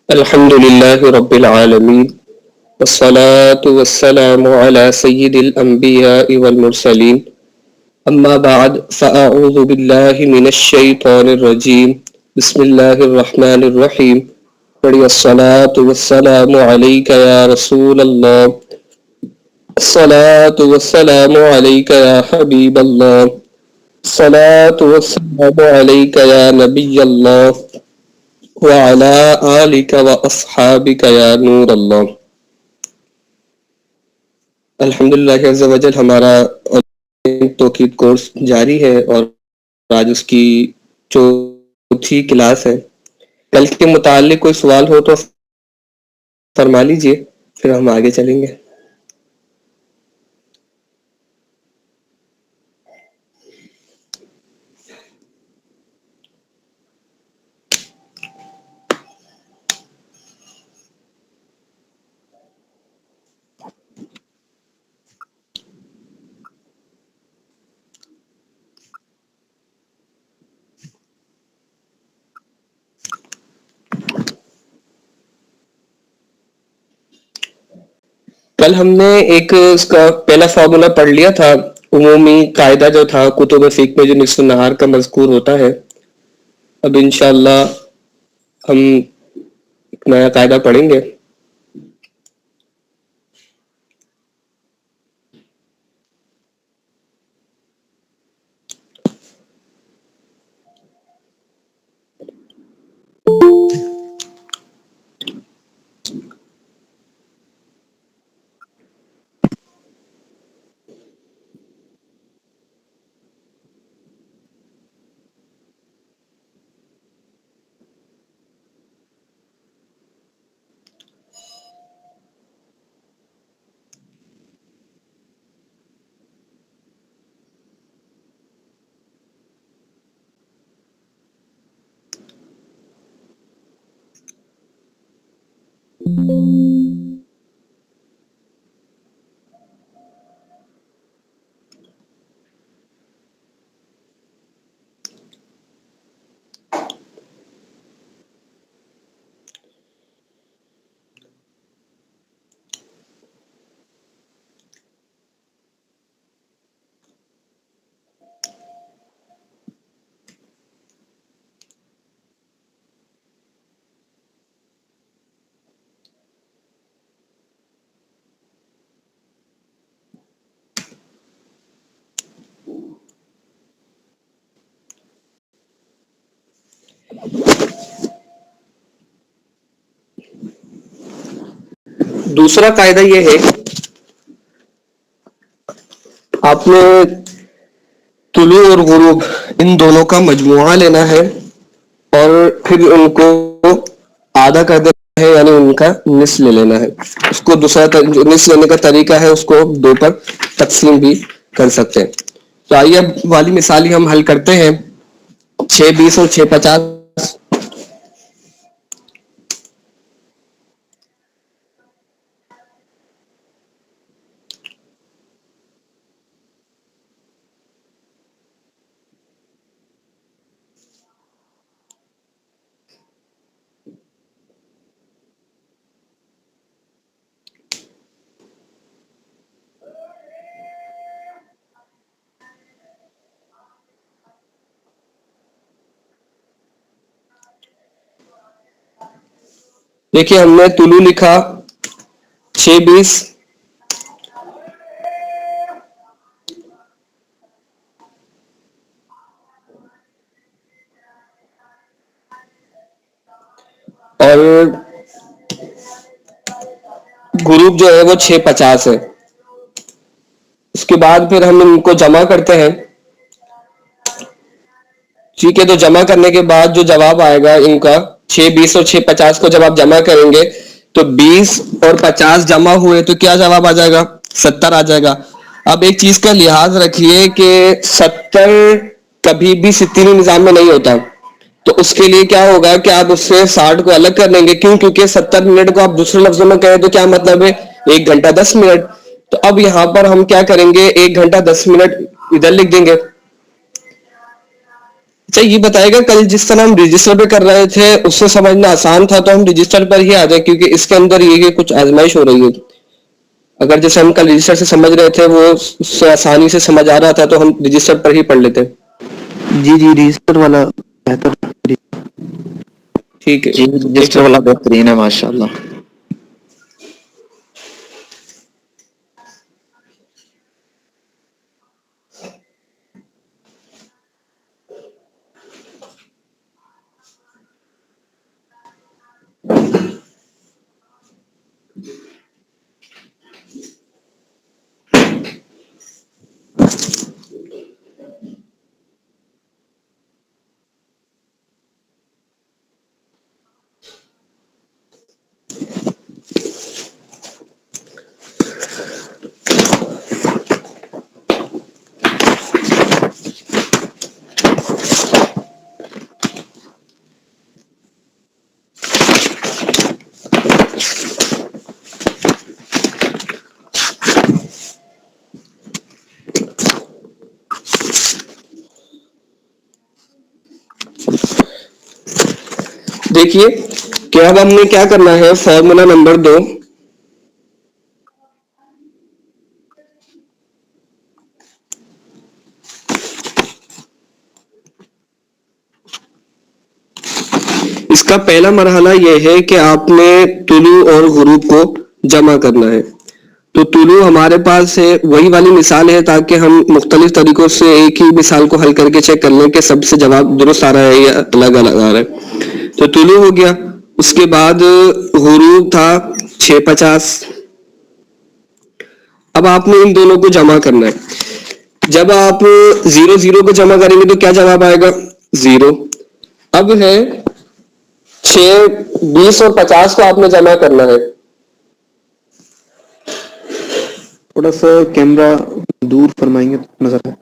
الحمد لله رب العالمين والصلاة والسلام على سيد الأنبياء والمرسلين أما بعد فأعوذ بالله من الشيطان الرجيم بسم الله الرحمن الرحيم پڑھی الصلاة والسلام عليك يا رسول الله الصلاة والسلام عليك يا حبيب الله الصلاة والسلام عليك يا نبي الله وعلى آلك وأصحابك يا نور اللہ. الحمدللہ عز و جل ہمارا توقید کورس جاری ہے اور آج اس کی چوتھی کلاس ہے. کل کے متعلق کوئی سوال ہو تو فرما لیجئے، پھر ہم آگے چلیں گے. کل ہم نے ایک اس کا پہلا فارمولا پڑھ لیا تھا، عمومی قاعدہ جو تھا کتب فقہ میں جو نصف النہار کا مذکور ہوتا ہے. اب انشاءاللہ ہم ایک نیا قاعدہ پڑھیں گے. دوسرا قاعدہ یہ ہے، آپ نے طلوع اور غروب ان دونوں کا مجموعہ لینا ہے اور پھر ان کو آدھا کر دینا ہے، یعنی ان کا نصف لے لینا ہے. اس کو دوسرا جو نصف لینے کا طریقہ ہے اس کو دو پر تقسیم بھی کر سکتے ہیں. تو آئیے اب والی مثال ہی ہم حل کرتے ہیں. 6 20 اور 6 50. دیکھیے ہم نے طلوع لکھا 6 20 اور غروب جو ہے وہ 6 50 ہے. اس کے بعد پھر ہم ان کو جمع کرتے ہیں. ٹھیک ہے، تو جمع کرنے کے بعد جو جواب آئے گا ان کا 6 20 اور 6 50 کو جب آپ جمع کریں گے تو 20 اور 50 جمع ہوئے تو کیا جواب آ جائے گا؟ 70 آ جائے گا. اب ایک چیز کا لحاظ رکھیے کہ 70 کبھی بھی ستینی نظام میں نہیں ہوتا. تو اس کے لیے کیا ہوگا کہ آپ اس سے 60 کو الگ کر لیں گے. کیوں؟ کیونکہ 70 منٹ کو آپ دوسرے لفظوں میں کہیں تو کیا مطلب ہے؟ 1 گھنٹہ 10 منٹ. تو اب یہاں پر ہم کیا کریں گے؟ 1 گھنٹہ 10 منٹ ادھر لکھ دیں گے. اچھا یہ بتائے گا کل جس طرح ہم رجسٹر پہ کر رہے تھے اس سے سمجھنا آسان تھا تو ہم رجسٹر پر ہی آ جائیں کیونکہ اس کے اندر یہ کچھ آزمائش ہو رہی ہے. اگر جیسے ہم کل رجسٹر سے سمجھ رہے تھے وہ اس سے آسانی سے سمجھ آ رہا تھا تو ہم رجسٹر پر ہی پڑھ لیتے. جی جی رجسٹر والا بہتر. ٹھیک ہے جی ایک رجسٹر والا بہترین ہے ماشاء اللہ. دیکھیے کہ اب ہم نے کیا کرنا ہے. فارمولا نمبر 2 اس کا پہلا مرحلہ یہ ہے کہ آپ نے طلوع اور غروب کو جمع کرنا ہے. تو طلوع ہمارے پاس ہے وہی والی مثال ہے تاکہ ہم مختلف طریقوں سے ایک ہی مثال کو حل کر کے چیک کر لیں کہ سب سے جواب درست آ رہا ہے یا الگ الگ آ رہا ہے. تو طلوع ہو گیا. اس کے بعد غروب تھا 650. اب آپ نے ان دونوں کو جمع کرنا ہے. جب آپ 0 0 کو جمع کریں گے تو کیا جواب آئے گا 0. اب ہے 6 20 اور 50 کو آپ نے جمع کرنا ہے. تھوڑا سا کیمرہ دور فرمائیں گے تو نظر ہے.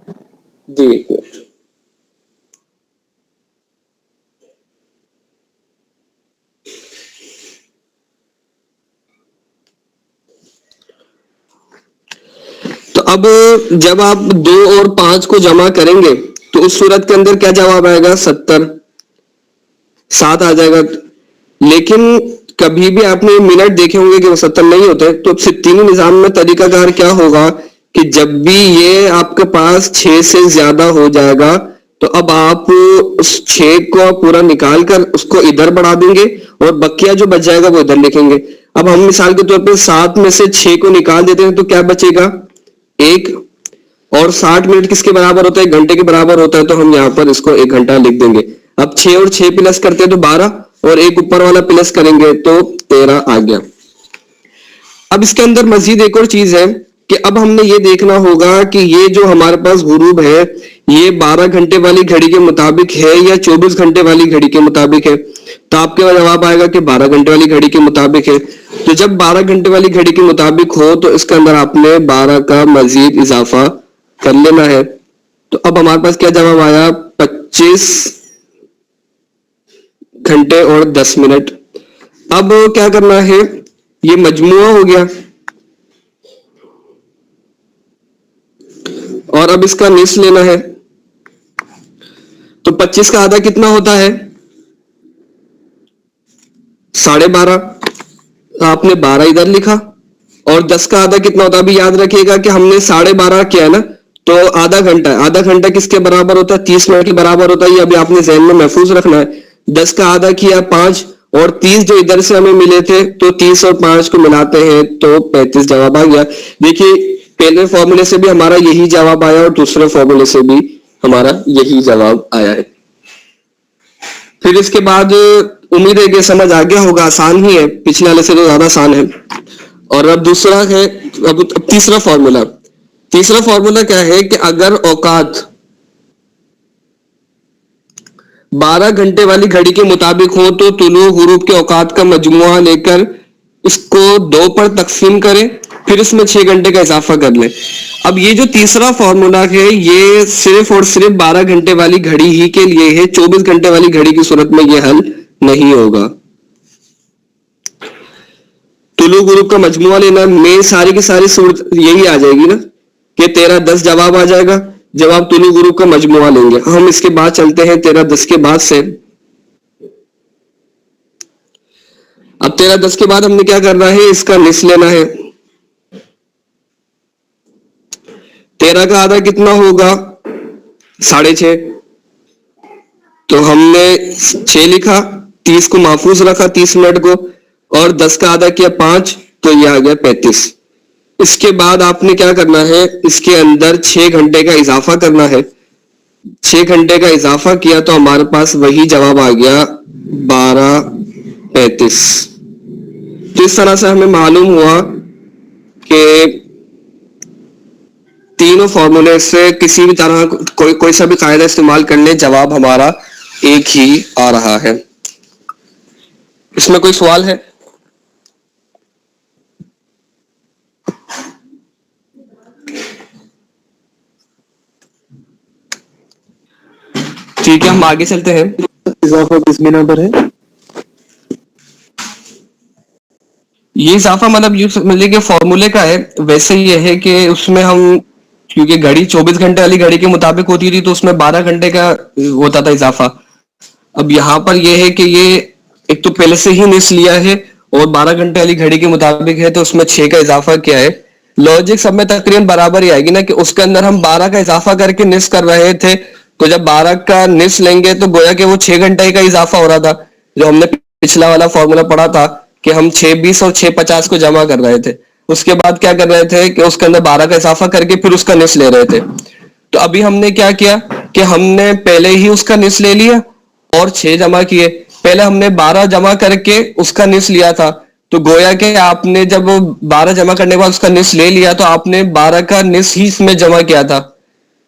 جی تو اب جب آپ 2 اور 5 کو جمع کریں گے تو اس صورت کے اندر کیا جواب آئے گا 70. 7 آ جائے گا. لیکن کبھی بھی آپ نے منٹ دیکھے ہوں گے کہ وہ 70 نہیں ہوتے. تو ستینی نظام میں طریقہ کار کیا ہوگا کہ جب بھی یہ آپ کے پاس 6 سے زیادہ ہو جائے گا تو اب آپ اس 6 کو پورا نکال کر اس کو ادھر بڑھا دیں گے اور بقیہ جو بچ جائے گا وہ ادھر لکھیں گے. اب ہم مثال کے طور پہ 7 میں سے 6 کو نکال دیتے ہیں تو کیا بچے گا 1. اور 60 منٹ کس کے برابر ہوتا ہے 1 گھنٹے کے برابر ہوتا ہے. تو ہم یہاں پر اس کو 1 گھنٹہ لکھ دیں گے. اب 6 اور 6 پلس کرتے ہیں تو 12 اور ایک اوپر والا پلس کریں گے تو 13 آ گیا. اب اس کے اندر مزید ایک اور چیز ہے کہ اب ہم نے یہ دیکھنا ہوگا کہ یہ جو ہمارے پاس غروب ہے یہ 12 گھنٹے والی گھڑی کے مطابق ہے یا 24 گھنٹے والی گھڑی کے مطابق ہے. تو آپ کے جواب آئے گا کہ 12 گھنٹے والی گھڑی کے مطابق ہے. تو جب 12 گھنٹے والی گھڑی کے مطابق ہو تو اس کے اندر آپ نے 12 کا مزید اضافہ کر لینا ہے. تو اب ہمارے پاس کیا جواب آیا 25 گھنٹے اور 10 منٹ. اب کیا کرنا ہے یہ مجموعہ ہو گیا اور اب اس کا نصف لینا ہے. تو 25 کا آدھا کتنا ہوتا ہے 12.5. آپ نے 12 ادھر لکھا اور 10 کا آدھا کتنا ہوتا ہے. ابھی یاد رکھیے گا کہ ہم نے 12.5 کیا ہے نا تو آدھا گھنٹہ کس کے برابر ہوتا ہے 30 منٹ کے برابر ہوتا ہے. یہ ابھی آپ نے ذہن میں محفوظ رکھنا ہے. 10 کا آدھا کیا 5 اور 30 جو ادھر سے ہمیں ملے تھے تو 30 اور 5 کو ملاتے ہیں تو 35 جواب آ گیا. دیکھیے پہلے فارمولے سے بھی ہمارا یہی جواب آیا اور دوسرے فارمولے سے بھی ہمارا یہی جواب آیا ہے. پھر اس کے بعد امید ہے کہ سمجھ آ گیا ہوگا. آسان ہی ہے پچھلے والے سے تو زیادہ آسان ہے. اور اب دوسرا ہے اب تیسرا فارمولا کیا ہے کہ اگر اوقات 12 گھنٹے والی گھڑی کے مطابق ہو تو طلوع غروب کے اوقات کا مجموعہ لے کر اس کو 2 پر تقسیم کریں پھر اس میں 6 گھنٹے کا اضافہ کر لیں. اب یہ جو تیسرا فارمولا ہے یہ صرف اور صرف 12 گھنٹے والی گھڑی ہی کے لیے ہے. 24 گھنٹے والی گھڑی کی صورت میں یہ حل نہیں ہوگا. طلوع غروب کا مجموعہ لینا میں ساری کی ساری صورت یہی آ جائے گی نا کہ 13 10 جواب آ جائے گا. جب آپ طول غروب کا مجموعہ لیں گے. ہم اس کے بعد چلتے ہیں 13:10 کے بعد سے. اب 13:10 کے بعد ہم نے کیا کرنا ہے, اس کا نصف لینا ہے. 13 کا آدھا کتنا ہوگا, 6.5. تو ہم نے 6 لکھا, 30 کو محفوظ رکھا, 30 منٹ کو, اور 10 کا آدھا کیا 5, تو یہ آ گیا 35. اس کے بعد آپ نے کیا کرنا ہے, اس کے اندر 6 گھنٹے کا اضافہ کرنا ہے. 6 گھنٹے کا اضافہ کیا تو ہمارے پاس وہی جواب آ گیا 12:35. تو اس طرح سے ہمیں معلوم ہوا کہ تینوں فارمولے سے کسی بھی طرح کوئی سا بھی قاعدہ استعمال کر لیں, جواب ہمارا ایک ہی آ رہا ہے. اس میں کوئی سوال ہے؟ ٹھیک ہے, ہم آگے چلتے ہیں. اضافہ کس بنا پر ہے؟ یہ اضافہ مطلب یوں سمجھے کہ فارمولے کا ہے. ویسے یہ ہے کہ اس میں ہم, کیونکہ گھڑی 24 گھنٹے والی گھڑی کے مطابق ہوتی تھی تو اس میں 12 گھنٹے کا ہوتا تھا اضافہ. اب یہاں پر یہ ہے کہ یہ ایک تو پہلے سے ہی نصف لیا ہے, اور 12 گھنٹے والی گھڑی کے مطابق ہے, تو اس میں 6 کا اضافہ کیا ہے. لاجک سب میں تقریباً برابر ہی آئے گی نا, کہ اس کے اندر ہم 12 کا اضافہ کر کے نصف کر رہے تھے, تو جب 12 کا نصف لیں گے تو گویا کہ وہ 6 گھنٹے کا اضافہ ہو رہا تھا. جو ہم نے پچھلا والا فارمولا پڑھا تھا کہ ہم 6:20 اور 6:50 کو جمع کر رہے تھے, اس کے بعد کیا کر رہے تھے کہ اس کے اندر 12 کا اضافہ کر کے پھر اس کا نصف لے رہے تھے. تو ابھی ہم نے کیا کیا کہ ہم نے پہلے ہی اس کا نصف لے لیا اور 6 جمع کیے. پہلے ہم نے 12 جمع کر کے اس کا نصف لیا تھا, تو گویا کہ آپ نے جب 12 جمع کرنے کے بعد اس کا نصف لے لیا تو آپ نے 12 کا نصف ہی اس میں جمع کیا تھا.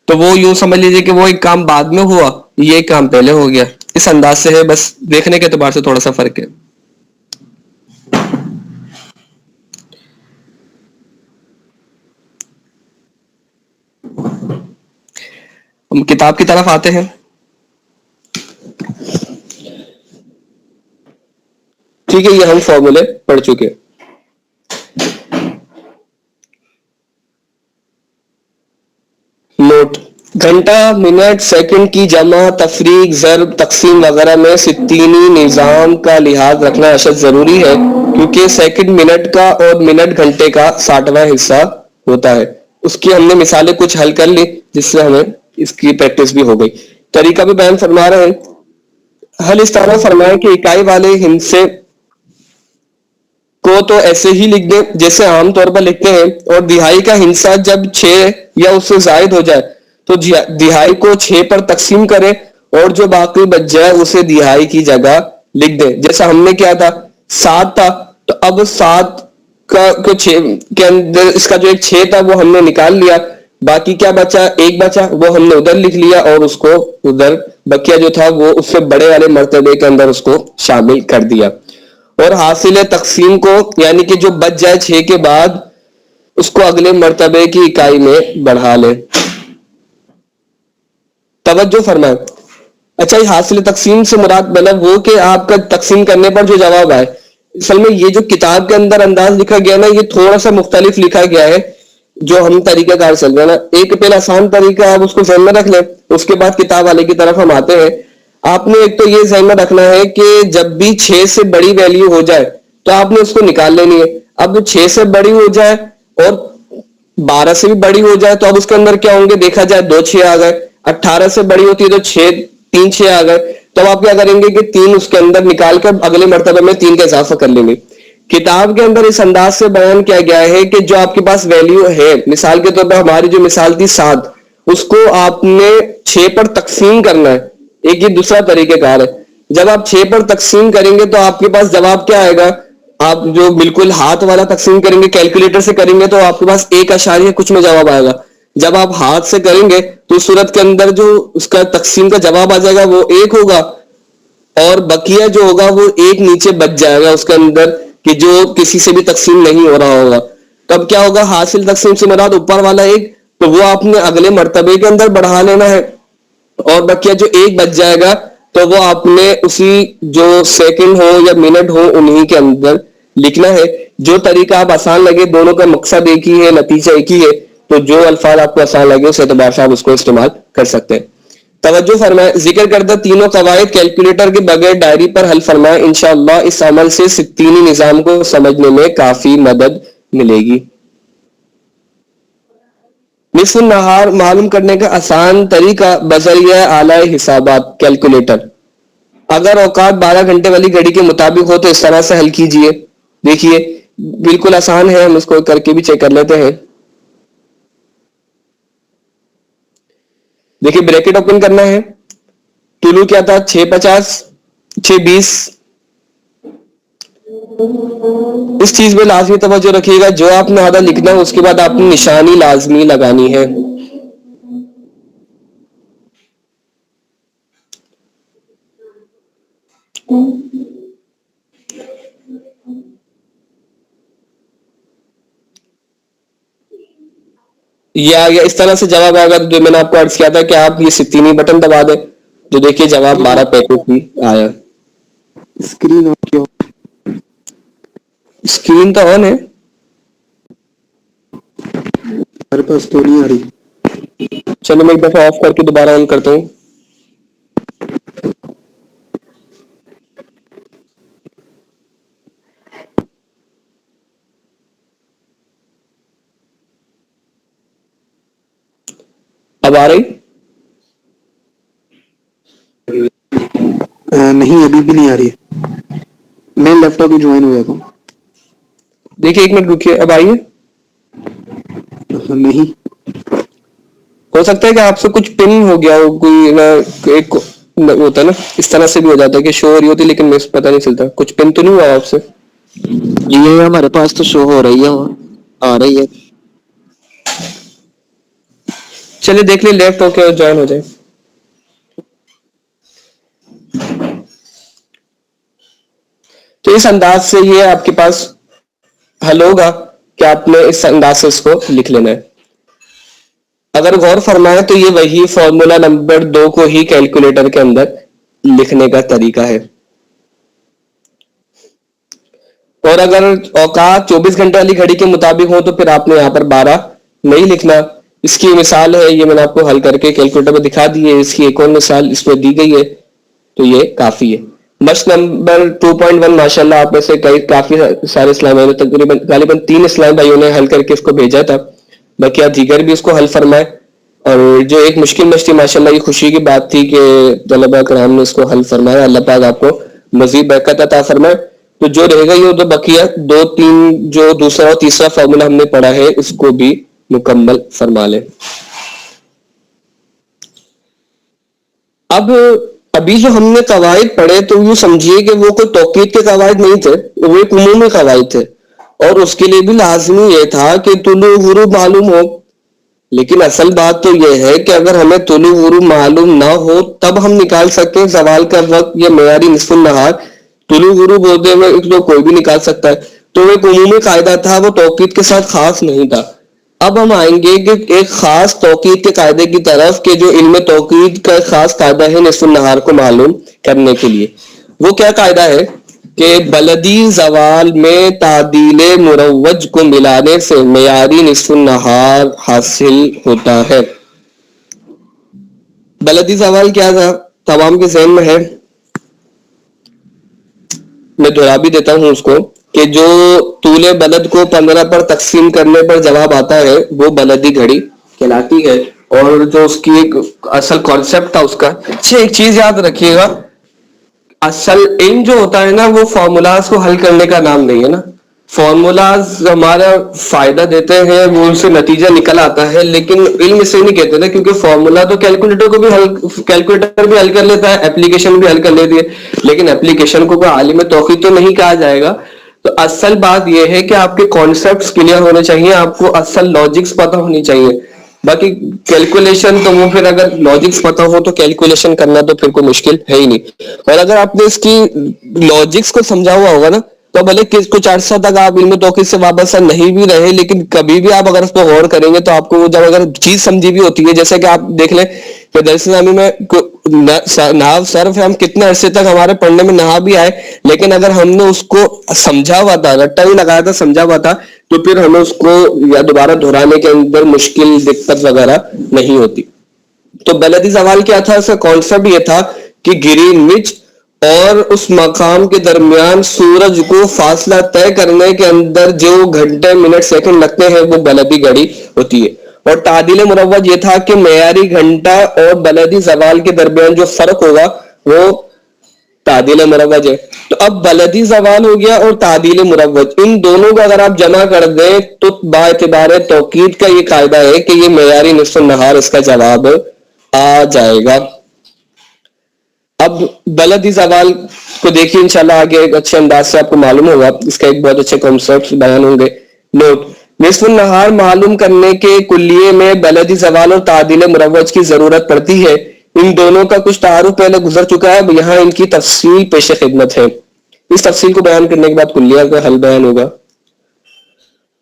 تو وہ یوں سمجھ لیجئے کہ وہ ایک کام بعد میں ہوا, یہ ایک کام پہلے ہو گیا. اس انداز سے ہے, بس دیکھنے کے اعتبار سے تھوڑا سا فرق ہے. ہم کتاب کی طرف آتے ہیں. ٹھیک ہے, یہ ہم فارمولے پڑھ چکے. نوٹ: گھنٹہ, منٹ, سیکنڈ کی جمع, تفریق, ضرب, تقسیم وغیرہ میں ستینی نظام کا لحاظ رکھنا اشد ضروری ہے, کیونکہ سیکنڈ منٹ کا اور منٹ گھنٹے کا 60واں حصہ ہوتا ہے. اس کی ہم نے مثالیں کچھ حل کر لی, جس سے ہمیں اس کی پریکٹس بھی ہو گئی. طریقہ بھی بیان فرما رہے ہیں. حل اس طرح فرمائیں کہ اکائی والے ہندسے کو تو ایسے ہی لکھ دیں جیسے عام طور پر لکھتے ہیں, اور دہائی کا ہندسہ جب 6 یا اس سے زائد ہو جائے تو دہائی کو 6 پر تقسیم کریں, اور جو باقی بچ جائے اسے دہائی کی جگہ لکھ دیں. جیسا ہم نے کیا تھا, 7 تھا, تو اب 7 کا کے اندر اس کا جو ایک 6 تھا وہ ہم نے نکال لیا, باقی کیا بچا, 1 بچا, وہ ہم نے ادھر لکھ لیا, اور اس کو ادھر بقیہ جو تھا وہ اس سے بڑے والے مرتبے کے اندر اس کو شامل کر دیا. اور حاصل تقسیم کو, یعنی کہ جو بچ جائے 6 کے بعد, اس کو اگلے مرتبے کی اکائی میں بڑھا لیں. توجہ فرمائیں. اچھا, یہ حاصل تقسیم سے مراد مطلب وہ کہ آپ کا تقسیم کرنے پر جو جواب آئے. اصل میں یہ جو کتاب کے اندر انداز لکھا گیا نا, یہ تھوڑا سا مختلف لکھا گیا ہے جو ہم طریقہ کار چل رہے ہیں نا. ایک پہلا آسان طریقہ آپ اس کو ذہن میں رکھ لیں, اس کے بعد کتاب والے کی طرف ہم آتے ہیں. آپ نے ایک تو یہ ذہن میں رکھنا ہے کہ جب بھی 6 سے بڑی ویلیو ہو جائے تو آپ نے اس کو نکال لینی ہے. اب 6 سے بڑی ہو جائے اور 12 سے بھی بڑی ہو جائے تو اب اس کے اندر کیا ہوں گے, دیکھا جائے 2 6 آ گئے. 18 سے بڑی ہوتی ہے تو 3 6 آ گئے. تو آپ کیا کریں گے کہ 3 اس کے اندر نکال کر اگلے مرتبہ میں 3 کا اضافہ کر لیں گے. کتاب کے اندر اس انداز سے بیان کیا گیا ہے کہ جو آپ کے پاس ویلیو ہے, مثال کے طور پر ہماری جو مثال تھی 7, اس کو آپ نے 6 پر تقسیم کرنا ہے. ایک یہ دوسرا طریقہ کار ہے. جب آپ 6 پر تقسیم کریں گے تو آپ کے پاس جواب کیا آئے گا. آپ جو بالکل ہاتھ والا تقسیم کریں گے, کیلکولیٹر سے کریں گے, تو آپ کے پاس 1 کچھ میں جواب آئے گا. جب آپ ہاتھ سے کریں گے تو اس صورت کے اندر جو اس کا تقسیم کا جواب آ جائے گا وہ 1 ہوگا, اور بقیہ جو ہوگا وہ 1 نیچے بچ جائے گا اس کے اندر, کہ جو کسی سے بھی تقسیم نہیں ہو رہا ہوگا. تب کیا ہوگا, حاصل تقسیم سے مراد اوپر والا 1, تو وہ آپ نے اگلے مرتبے کے اندر بڑھا لینا ہے, اور بقیہ جو 1 بچ جائے گا تو وہ آپ نے اسی جو سیکنڈ ہو یا منٹ ہو انہی کے اندر لکھنا ہے. جو طریقہ آپ آسان لگے, دونوں کا مقصد ایک ہی ہے, نتیجہ ایک ہی ہے, تو جو الفاظ آپ کو آسان لگے اس اعتبار سے آپ اس کو استعمال کر سکتے ہیں. توجہ فرمائیں, ذکر کردہ تینوں قواعد کیلکولیٹر کے بغیر ڈائری پر حل فرمائیں. انشاءاللہ اس عمل سے ستینی نظام کو سمجھنے میں کافی مدد ملے گی. نصف النہار معلوم کرنے کا آسان طریقہ بذریعہ اعلی حسابات کیلکولیٹر. اگر اوقات 12 گھنٹے والی گھڑی کے مطابق ہو تو اس طرح سے حل کیجئے. دیکھیے بالکل آسان ہے, ہم اس کو کر کے بھی چیک کر لیتے ہیں. دیکھیے بریکٹ اوپن کرنا ہے. طلوع کیا تھا 650 620. اس چیز میں لازمی توجہ رکھیے گا, جو آپ نے آدھا لکھنا ہے اس کے بعد آپ نے نشانی لازمی لگانی ہے. یا اس طرح سے جواب آئے گا. جو میں نے آپ کو عرض کیا تھا کہ آپ یہ ستینی بٹن دبا دیں تو دیکھیے جواب 12 پیکٹ ہی آیا. اسکرین آن کیا, اسکرین تو آن ہے, ہمارے پاس تو نہیں آ رہی. چلو میں ایک دفعہ آف کر کے دوبارہ آن کرتا ہوں. اب آ رہی؟ نہیں ابھی بھی نہیں آ رہی ہے. میں لیپ ٹاپ میں جوائن ہو جاتا ہوں. دیکھیے ایک منٹ رکیے, اب آئیے. نہیں, ہو سکتا ہے کہ آپ سے کچھ پن ہو گیا ہو, کوئی ایک ہوتا ہے نا, اس طرح سے بھی ہو جاتا ہے کہ شو ہو رہی ہوتی لیکن میں پتہ نہیں چلتا. کچھ پن تو نہیں ہوا آپ سے؟ جی ہمارے پاس تو شو ہو رہی ہے, آ رہی ہے. چلیے دیکھ لیں, لیفٹ ہو کے جوائن ہو جائے. تو اس انداز سے یہ آپ کے پاس حل ہوگا کہ آپ نے اس انداز سے اس کو لکھ لینا ہے. اگر غور فرمائیں تو یہ وہی فارمولا نمبر 2 کو ہی کیلکولیٹر کے اندر لکھنے کا طریقہ ہے. اور اگر اوقات 24 گھنٹے والی گھڑی کے مطابق ہو تو پھر آپ نے یہاں پر 12 نہیں لکھنا. اس کی مثال ہے, یہ میں نے آپ کو حل کر کے کیلکولیٹر میں دکھا دی ہے. اس کی ایک اور مثال اس میں دی گئی ہے, تو یہ کافی ہے. مشق نمبر 2.1 ماشاءاللہ آپ میں سے کافی سارے اسلام بھائیوں نے غالباً 3 اسلام بھائیوں نے حل کر کے اس کو بھیجا تھا. باقی آپ دیگر بھی اس کو حل فرمائے. اور جو ایک مشکل مشتی ماشاءاللہ یہ خوشی کی بات تھی کہ طلباء کرام نے اس کو حل فرمایا. اللہ پاک آپ کو مزید برکت عطا فرمائے. تو جو رہ گئی ہو تو بقیہ 2-3 جو دوسرا اور تیسرا فارمولا ہم نے پڑھا ہے اس کو بھی مکمل فرما لیں. اب ابھی جو ہم نے قواعد پڑھے تو یوں سمجھیے کہ وہ کوئی توقید کے قواعد نہیں تھے, وہ ایک عمومی قواعد تھے. اور اس کے لیے بھی لازمی یہ تھا کہ طلوع غروب معلوم ہو. لیکن اصل بات تو یہ ہے کہ اگر ہمیں طلوع غروب معلوم نہ ہو تب ہم نکال سکتے ہیں زوال کا وقت یا معیاری نصف النہار. طلوع غروب ہوتے ہوئے تو کوئی بھی نکال سکتا ہے. تو ایک عمومی قاعدہ تھا, وہ توقید کے ساتھ خاص نہیں تھا. اب ہم آئیں گے کہ ایک خاص توقید کے قاعدے کی طرف, کہ جو علم توقید کا ایک خاص قاعدہ ہے نصف النہار کو معلوم کرنے کے لیے. وہ کیا قاعدہ ہے کہ بلدی زوال میں تعدیل مروج کو ملانے سے معیاری نصف النہار حاصل ہوتا ہے. بلدی زوال کیا تھا تمام کے ذہن میں ہے؟ میں دہرا بھی دیتا ہوں اس کو کہ جو طول بلد کو 15 پر تقسیم کرنے پر جواب آتا ہے وہ بلدی گھڑی کہلاتی ہے. اور جو اس کی ایک اصل کانسیپٹ تھا اس کا, اچھا ایک چیز یاد رکھیے گا, اصل علم جو ہوتا ہے نا وہ فارمولاز کو حل کرنے کا نام نہیں ہے نا. فارمولاز ہمارا فائدہ دیتے ہیں, وہ ان سے نتیجہ نکل آتا ہے, لیکن علم اسے نہیں کہتے نا, کیونکہ فارمولا تو کیلکولیٹر بھی حل کر لیتا ہے, اپلیکیشن بھی حل کر لیتی ہے, لیکن اپلیکیشن کو کوئی عالم توقید تو نہیں کہا جائے گا. تو اصل بات یہ ہے کہ آپ کے کانسیپٹس کلیئر ہونے چاہیے, آپ کو اصل لاجکس پتہ ہونی چاہیے. باقی کیلکولیشن تو وہ پھر اگر لاجکس پتہ ہو تو کیلکولیشن کرنا تو پھر کوئی مشکل ہے ہی نہیں. اور اگر آپ نے اس کی لاجکس کو سمجھا ہوا ہوگا نا تو بھلے کچھ عرصہ تک آپ علم توقید سے وابستہ نہیں بھی رہے, لیکن کبھی بھی آپ اگر اس پہ غور کریں گے تو آپ کو جب اگر چیز سمجھی بھی ہوتی ہے, جیسے کہ آپ دیکھ لیں کہ درس نامی میں نحو صرف ہے، ہم کتنے عرصے تک ہمارے پڑھنے میں نحو بھی آئے، لیکن اگر ہم نے اس کو سمجھا ہوا تھا، رٹا نہیں لگایا تھا، سمجھا ہوا تھا، تو پھر ہمیں اس کو یا دوبارہ دہرانے کے اندر مشکل دقت وغیرہ نہیں ہوتی. تو بلدی زوال کیا تھا؟ اس کا کانسیپٹ یہ تھا کہ گرین وچ اور اس مقام کے درمیان سورج کو فاصلہ طے کرنے کے اندر جو گھنٹے منٹ سیکنڈ لگتے ہیں وہ بلدی گھڑی ہوتی ہے. اور تعدیل مروج یہ تھا کہ معیاری گھنٹہ اور بلدی زوال کے درمیان جو فرق ہوگا وہ تعدیل مروج ہے. تو اب بلدی زوال ہو گیا اور تعدیل مروج، ان دونوں کو اگر آپ جمع کر دیں تو با اعتبار توقید کا یہ قاعدہ ہے کہ یہ معیاری نصف النہار اس کا جواب آ جائے گا. اب بلدی زوال کو دیکھیے انشاءاللہ آگے ایک اچھے انداز سے آپ کو معلوم ہوگا، اس کا ایک بہت اچھے کانسیپٹ بیان ہوں گے. نوٹ: نصف النہار معلوم کرنے کے کلیے میں بلدی زوال اور تعدیل مروج کی ضرورت پڑتی ہے. ان دونوں کا کچھ تعارف پہلے گزر چکا ہے، اب یہاں ان کی تفصیل پیش خدمت ہے. اس تفصیل کو بیان کرنے کے بعد کلیہ کا حل بیان ہوگا.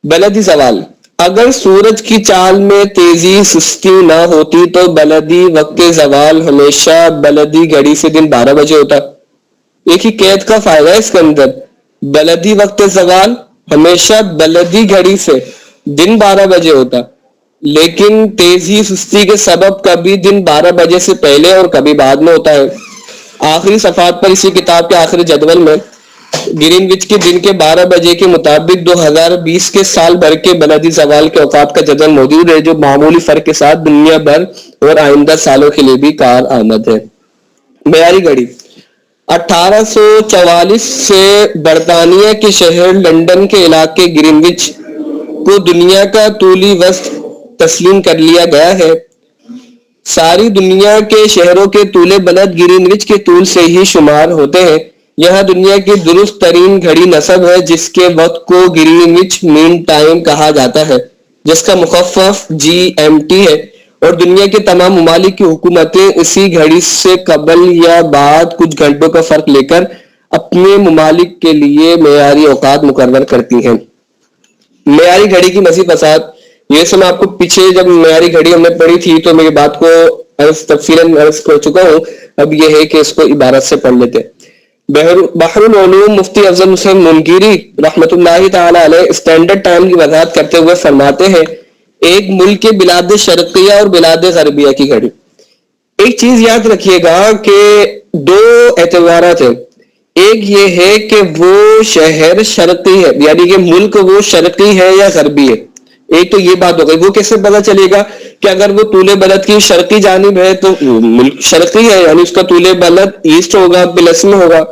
بلدی زوال: اگر سورج کی چال میں تیزی سستی نہ ہوتی تو بلدی وقت زوال ہمیشہ بلدی گھڑی سے دن 12 بجے ہوتا. ایک ہی قید کا فائدہ ہے اس کے اندر. بلدی وقت زوال ہمیشہ بلدی گھڑی سے دن 12 بجے ہوتا، لیکن تیزی سستی کے سبب کبھی دن 12 بجے سے پہلے اور کبھی بعد میں ہوتا ہے. آخری صفحات پر اسی کتاب کے آخری جدول میں گرین وچ کے دن کے 12 بجے کے مطابق 2020 کے سال بھر کے بلدی زوال کے اوقات کا جدول موجود ہے، جو معمولی فرق کے ساتھ دنیا بھر اور آئندہ سالوں کے لیے بھی کارآمد ہے. معیاری گھڑی: 1844 سے برطانیہ کے شہر لندن کے علاقے گرین وچ کو دنیا کا طولی وسط تسلیم کر لیا گیا ہے. ساری دنیا کے شہروں کے طول بلد گرین وچ کے طول سے ہی شمار ہوتے ہیں. یہاں دنیا کی درست ترین گھڑی نصب ہے جس کے وقت کو گرین وچ مین ٹائم کہا جاتا ہے، جس کا مخفف GMT ہے، اور دنیا کے تمام ممالک کی حکومتیں اسی گھڑی سے قبل یا بعد کچھ گھنٹوں کا فرق لے کر اپنے ممالک کے لیے معیاری اوقات مقرر کرتی ہیں. معیاری گھڑی کی مزید وضاحت: یہ سب میں آپ کو پیچھے جب معیاری گھڑی ہم نے پڑھی تھی تو میری بات کو تفصیلاً عرض کر چکا ہوں. اب یہ ہے کہ اس کو عبارت سے پڑھ لیتے. بحر العلوم مفتی افضل حسین منکری رحمۃ اللہ تعالی علیہ اسٹینڈرڈ ٹائم کی وضاحت کرتے ہوئے فرماتے ہیں: ایک ملک کے بلاد شرقیہ اور بلاد غربیہ کی گھڑی. ایک چیز یاد رکھیے گا کہ دو اعتبارات ہیں. ایک یہ ہے کہ وہ شہر شرقی ہے، یعنی کہ ملک وہ شرقی ہے یا غربی ہے. ایک تو یہ بات ہو گئی. وہ کیسے پتا چلے گا کہ اگر وہ طول بلد کی شرقی جانب ہے تو ملک شرقی ہے، یعنی اس کا طول بلد ایسٹ ہوگا، پلس میں ہوگا.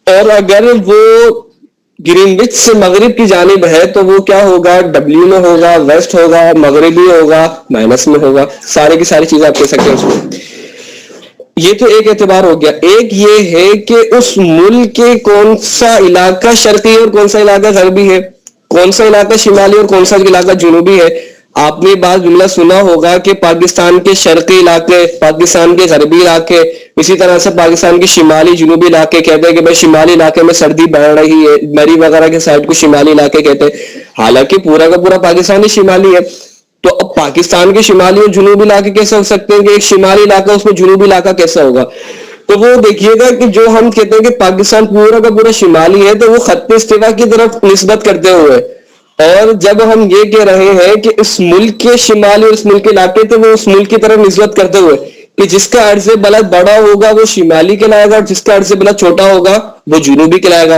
اور اگر وہ گرین وچ سے مغرب کی جانب ہے تو وہ کیا ہوگا؟ W میں ہوگا، ویسٹ ہوگا، مغربی ہوگا، مائنس میں ہوگا. سارے کی ساری چیزیں آپ کہہ سکتے ہیں اس میں. یہ تو ایک اعتبار ہو گیا. ایک یہ ہے کہ اس ملک کے کون سا علاقہ شرقی ہے اور کون سا علاقہ غربی ہے، کون سا علاقہ شمالی اور کون سا علاقہ جنوبی ہے. آپ نے بعض جملہ سنا ہوگا کہ پاکستان کے شرقی علاقے، پاکستان کے غربی علاقے، اسی طرح سے پاکستان کے شمالی جنوبی علاقے کہتے ہیں کہ بھائی شمالی علاقے میں سردی بڑھ رہی ہے، مری وغیرہ کے سائڈ کو شمالی علاقے کہتے ہیں. حالانکہ پورا کا پورا پاکستان ہی شمالی ہے. تو اب پاکستان کے شمالی اور جنوبی علاقے کیسے ہو سکتے ہیں کہ ایک شمالی علاقہ اس میں جنوبی علاقہ کیسا ہوگا؟ تو وہ دیکھیے گا کہ جو ہم کہتے ہیں کہ پاکستان پورا کا پورا شمالی ہے تو وہ خط استوا کی طرف نسبت کرتے ہوئے، اور جب ہم یہ کہہ رہے ہیں کہ اس ملک کے شمالی اور اس ملک کے علاقے تو وہ اس ملک کی طرف نسبت کرتے ہوئے کہ جس کا عرض بلد بڑا ہوگا وہ شمالی کہلائے گا اور جس کا عرض بلد چھوٹا ہوگا وہ جنوبی کہلائے گا.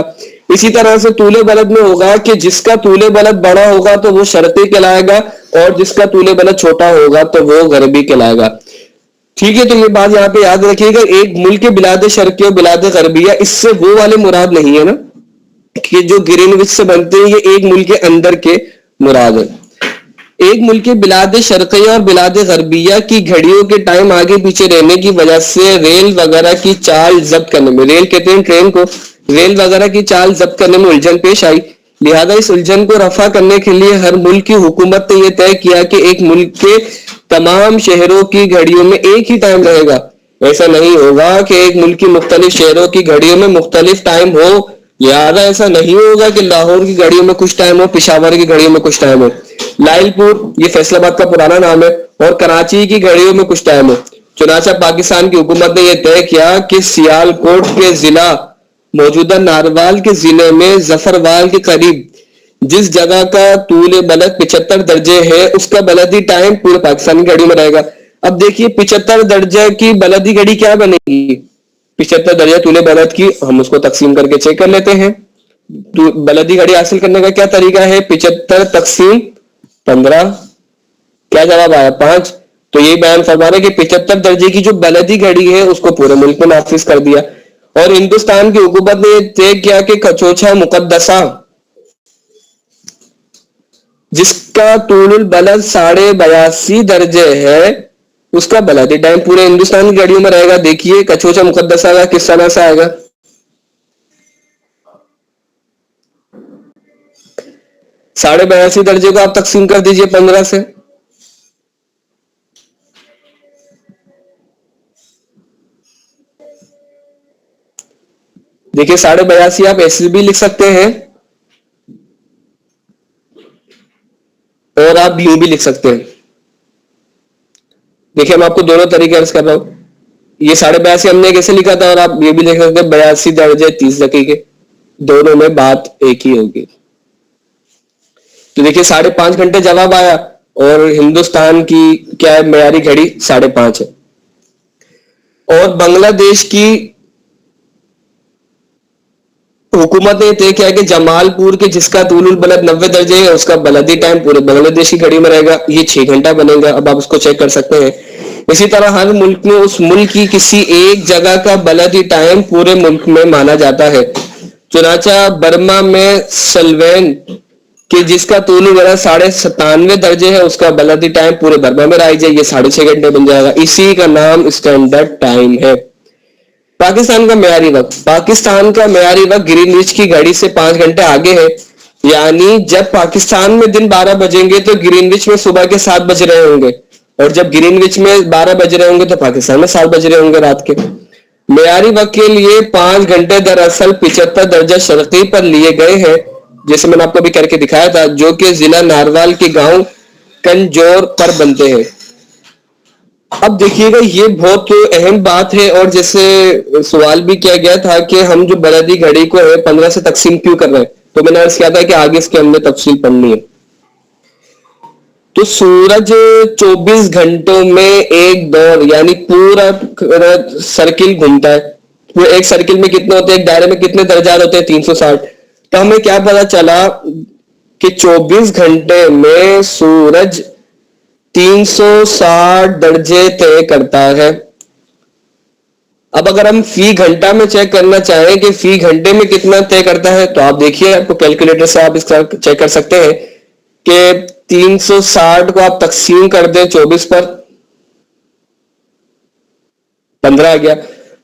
اسی طرح سے طول بلد میں ہوگا کہ جس کا طول بلد بڑا ہوگا تو وہ شرقی کہلائے گا اور جس کا طول بلد چھوٹا ہوگا تو وہ غربی کہلائے گا. ٹھیک ہے، تو یہ بات یہاں پہ یاد رکھیے گا. ایک ملک کے بلاد شرقیہ اور بلاد غربیہ، اس سے وہ والے مراد نہیں ہے نا کہ جو گرین وچ سے بنتے ہیں، یہ ایک ملک کے اندر کے مراد ہے. ایک ملک کے بلاد شرقیہ اور بلاد غربیہ کی گھڑیوں کے ٹائم آگے پیچھے رہنے کی وجہ سے ریل وغیرہ کی چال ضبط کرنے میں، ریل کہتے ہیں ٹرین کو، ریل وغیرہ کی چال ضبط کرنے میں الجھن پیش آئی. لہذا اس الجھن کو رفع کرنے کے لیے ہر ملک کی حکومت نے یہ طے کیا کہ ایک ملک کے تمام شہروں کی گھڑیوں میں ایک ہی ٹائم رہے گا. ایسا نہیں ہوگا کہ ایک ملک کی مختلف شہروں کی گھڑیوں میں مختلف ٹائم ہو لہٰذا ایسا نہیں ہوگا کہ لاہور کی گھڑیوں میں کچھ ٹائم ہو، پشاور کی گھڑیوں میں کچھ ٹائم ہو، لائل پور یہ فیصل آباد کا پرانا نام ہے، اور کراچی کی گھڑیوں میں کچھ ٹائم ہو۔ چنانچہ پاکستان کی حکومت نے یہ طے کیا کہ سیال کوٹ کے ضلع موجودہ ناروال کے ضلع میں ظفروال کے قریب جس جگہ کا طول بلد 75 درجے ہے اس کا بلدی ٹائم پورے پاکستان کی گھڑی میں رہے گا۔ اب دیکھیے 75 درجے کی بلدی گھڑی کیا بنے گی؟ 75 درجے طول بلد کی ہم اس کو تقسیم کر کے چیک کر لیتے ہیں۔ بلدی گھڑی حاصل کرنے کا کیا طریقہ ہے؟ 75 تقسیم 15، کیا جواب آیا؟ 5۔ تو یہ بیان فرما رہے کہ 75 درجے کی جو بلدی گھڑی ہے اس کو پورے ملک میں نافذ کر دیا۔ اور ہندوستان کی حکومت نے یہ طے کیا کہ کچوچا مقدسہ جس کا طول البلد 82.5 درجے ہے اس کا بلدی ٹائم پورے ہندوستان کی گھڑیوں میں رہے گا۔ دیکھیے کچوچا مقدسہ کا کس طرح سے آئے گا؟ 82.5 درجے کو آپ تقسیم کر دیجئے 15 سے، دیکھیے 82.5 آپ ایسے بھی لکھ سکتے ہیں اور آپ یوں بھی لکھ سکتے ہیں۔ دیکھیں میں آپ کو دونوں طریقے عرض کر رہا ہوں۔ یہ 82.5 ہم نے کیسے لکھا تھا، اور آپ یہ بھی لکھ سکتے ہیں 82 درجے 30 دقیقے، دونوں میں بات ایک ہی ہوگی۔ تو دیکھیے 5.5 گھنٹے جواب آیا، اور ہندوستان کی کیا ہے معیاری گھڑی 5.5 ہے۔ اور بنگلہ دیش کی حکومت نے طے کیا کہ جمال پور کے جس کا طول البلد 90 درجے ہے اس کا بلدی ٹائم پورے بنگلہ دیش کی گھڑی میں رہے گا، یہ 6 گھنٹہ بنے گا۔ اب آپ اس کو چیک کر سکتے ہیں۔ اسی طرح ہر ملک میں اس ملک کی کسی ایک جگہ کا بلدی ٹائم پورے ملک میں مانا جاتا ہے۔ چنانچہ برما میں سلوین کہ جس کا طول البلد 97.5 درجے ہے اس کا بلدی ٹائم پورے برما میں رائج ہے، یہ 6.5 گھنٹے بن جائے گا۔ اسی کا نام اسٹینڈرڈ ٹائم ہے۔ پاکستان کا معیاری وقت، پاکستان کا معیاری وقت گرین وچ کی گھڑی سے 5 گھنٹے آگے ہے، یعنی جب پاکستان میں دن 12 بجیں گے تو گرین وچ میں صبح کے 7 بج رہے ہوں گے، اور جب گرین وچ میں 12 بج رہے ہوں گے تو پاکستان میں 7 بج رہے ہوں گے رات کے۔ معیاری وقت کے لیے 5 گھنٹے دراصل 75 درجہ شرقی پر لیے گئے ہیں، جیسے میں نے آپ کو بھی کر کے دکھایا تھا، جو کہ ضلع ناروال کے گاؤں کنجور پر بنتے ہیں۔ اب دیکھیے گا یہ بہت اہم بات ہے، اور جیسے سوال بھی کیا گیا تھا کہ ہم جو بلدی گھڑی کو 15 سے تقسیم کیوں کر رہے ہیں، تو میں نے عرض کیا تھا کہ آگے اس کے ہم نے تفصیل پڑھنی ہے۔ تو سورج 24 گھنٹوں میں ایک دور یعنی پورا سرکل گھومتا ہے۔ ایک سرکل میں کتنے ہوتے ہیں، ایک دائرے میں کتنے درجات ہوتے ہیں؟ 360۔ تو ہمیں کیا پتا چلا کہ 24 گھنٹے میں سورج 360 درجے طے کرتا ہے۔ اب اگر ہم فی گھنٹہ میں چیک کرنا چاہیں کہ فی گھنٹے میں کتنا طے کرتا ہے، تو آپ دیکھیے آپ کو کیلکولیٹر سے آپ اس کا چیک کر سکتے ہیں کہ 360 کو آپ تقسیم کر دیں 24 پر، 15 آ گیا۔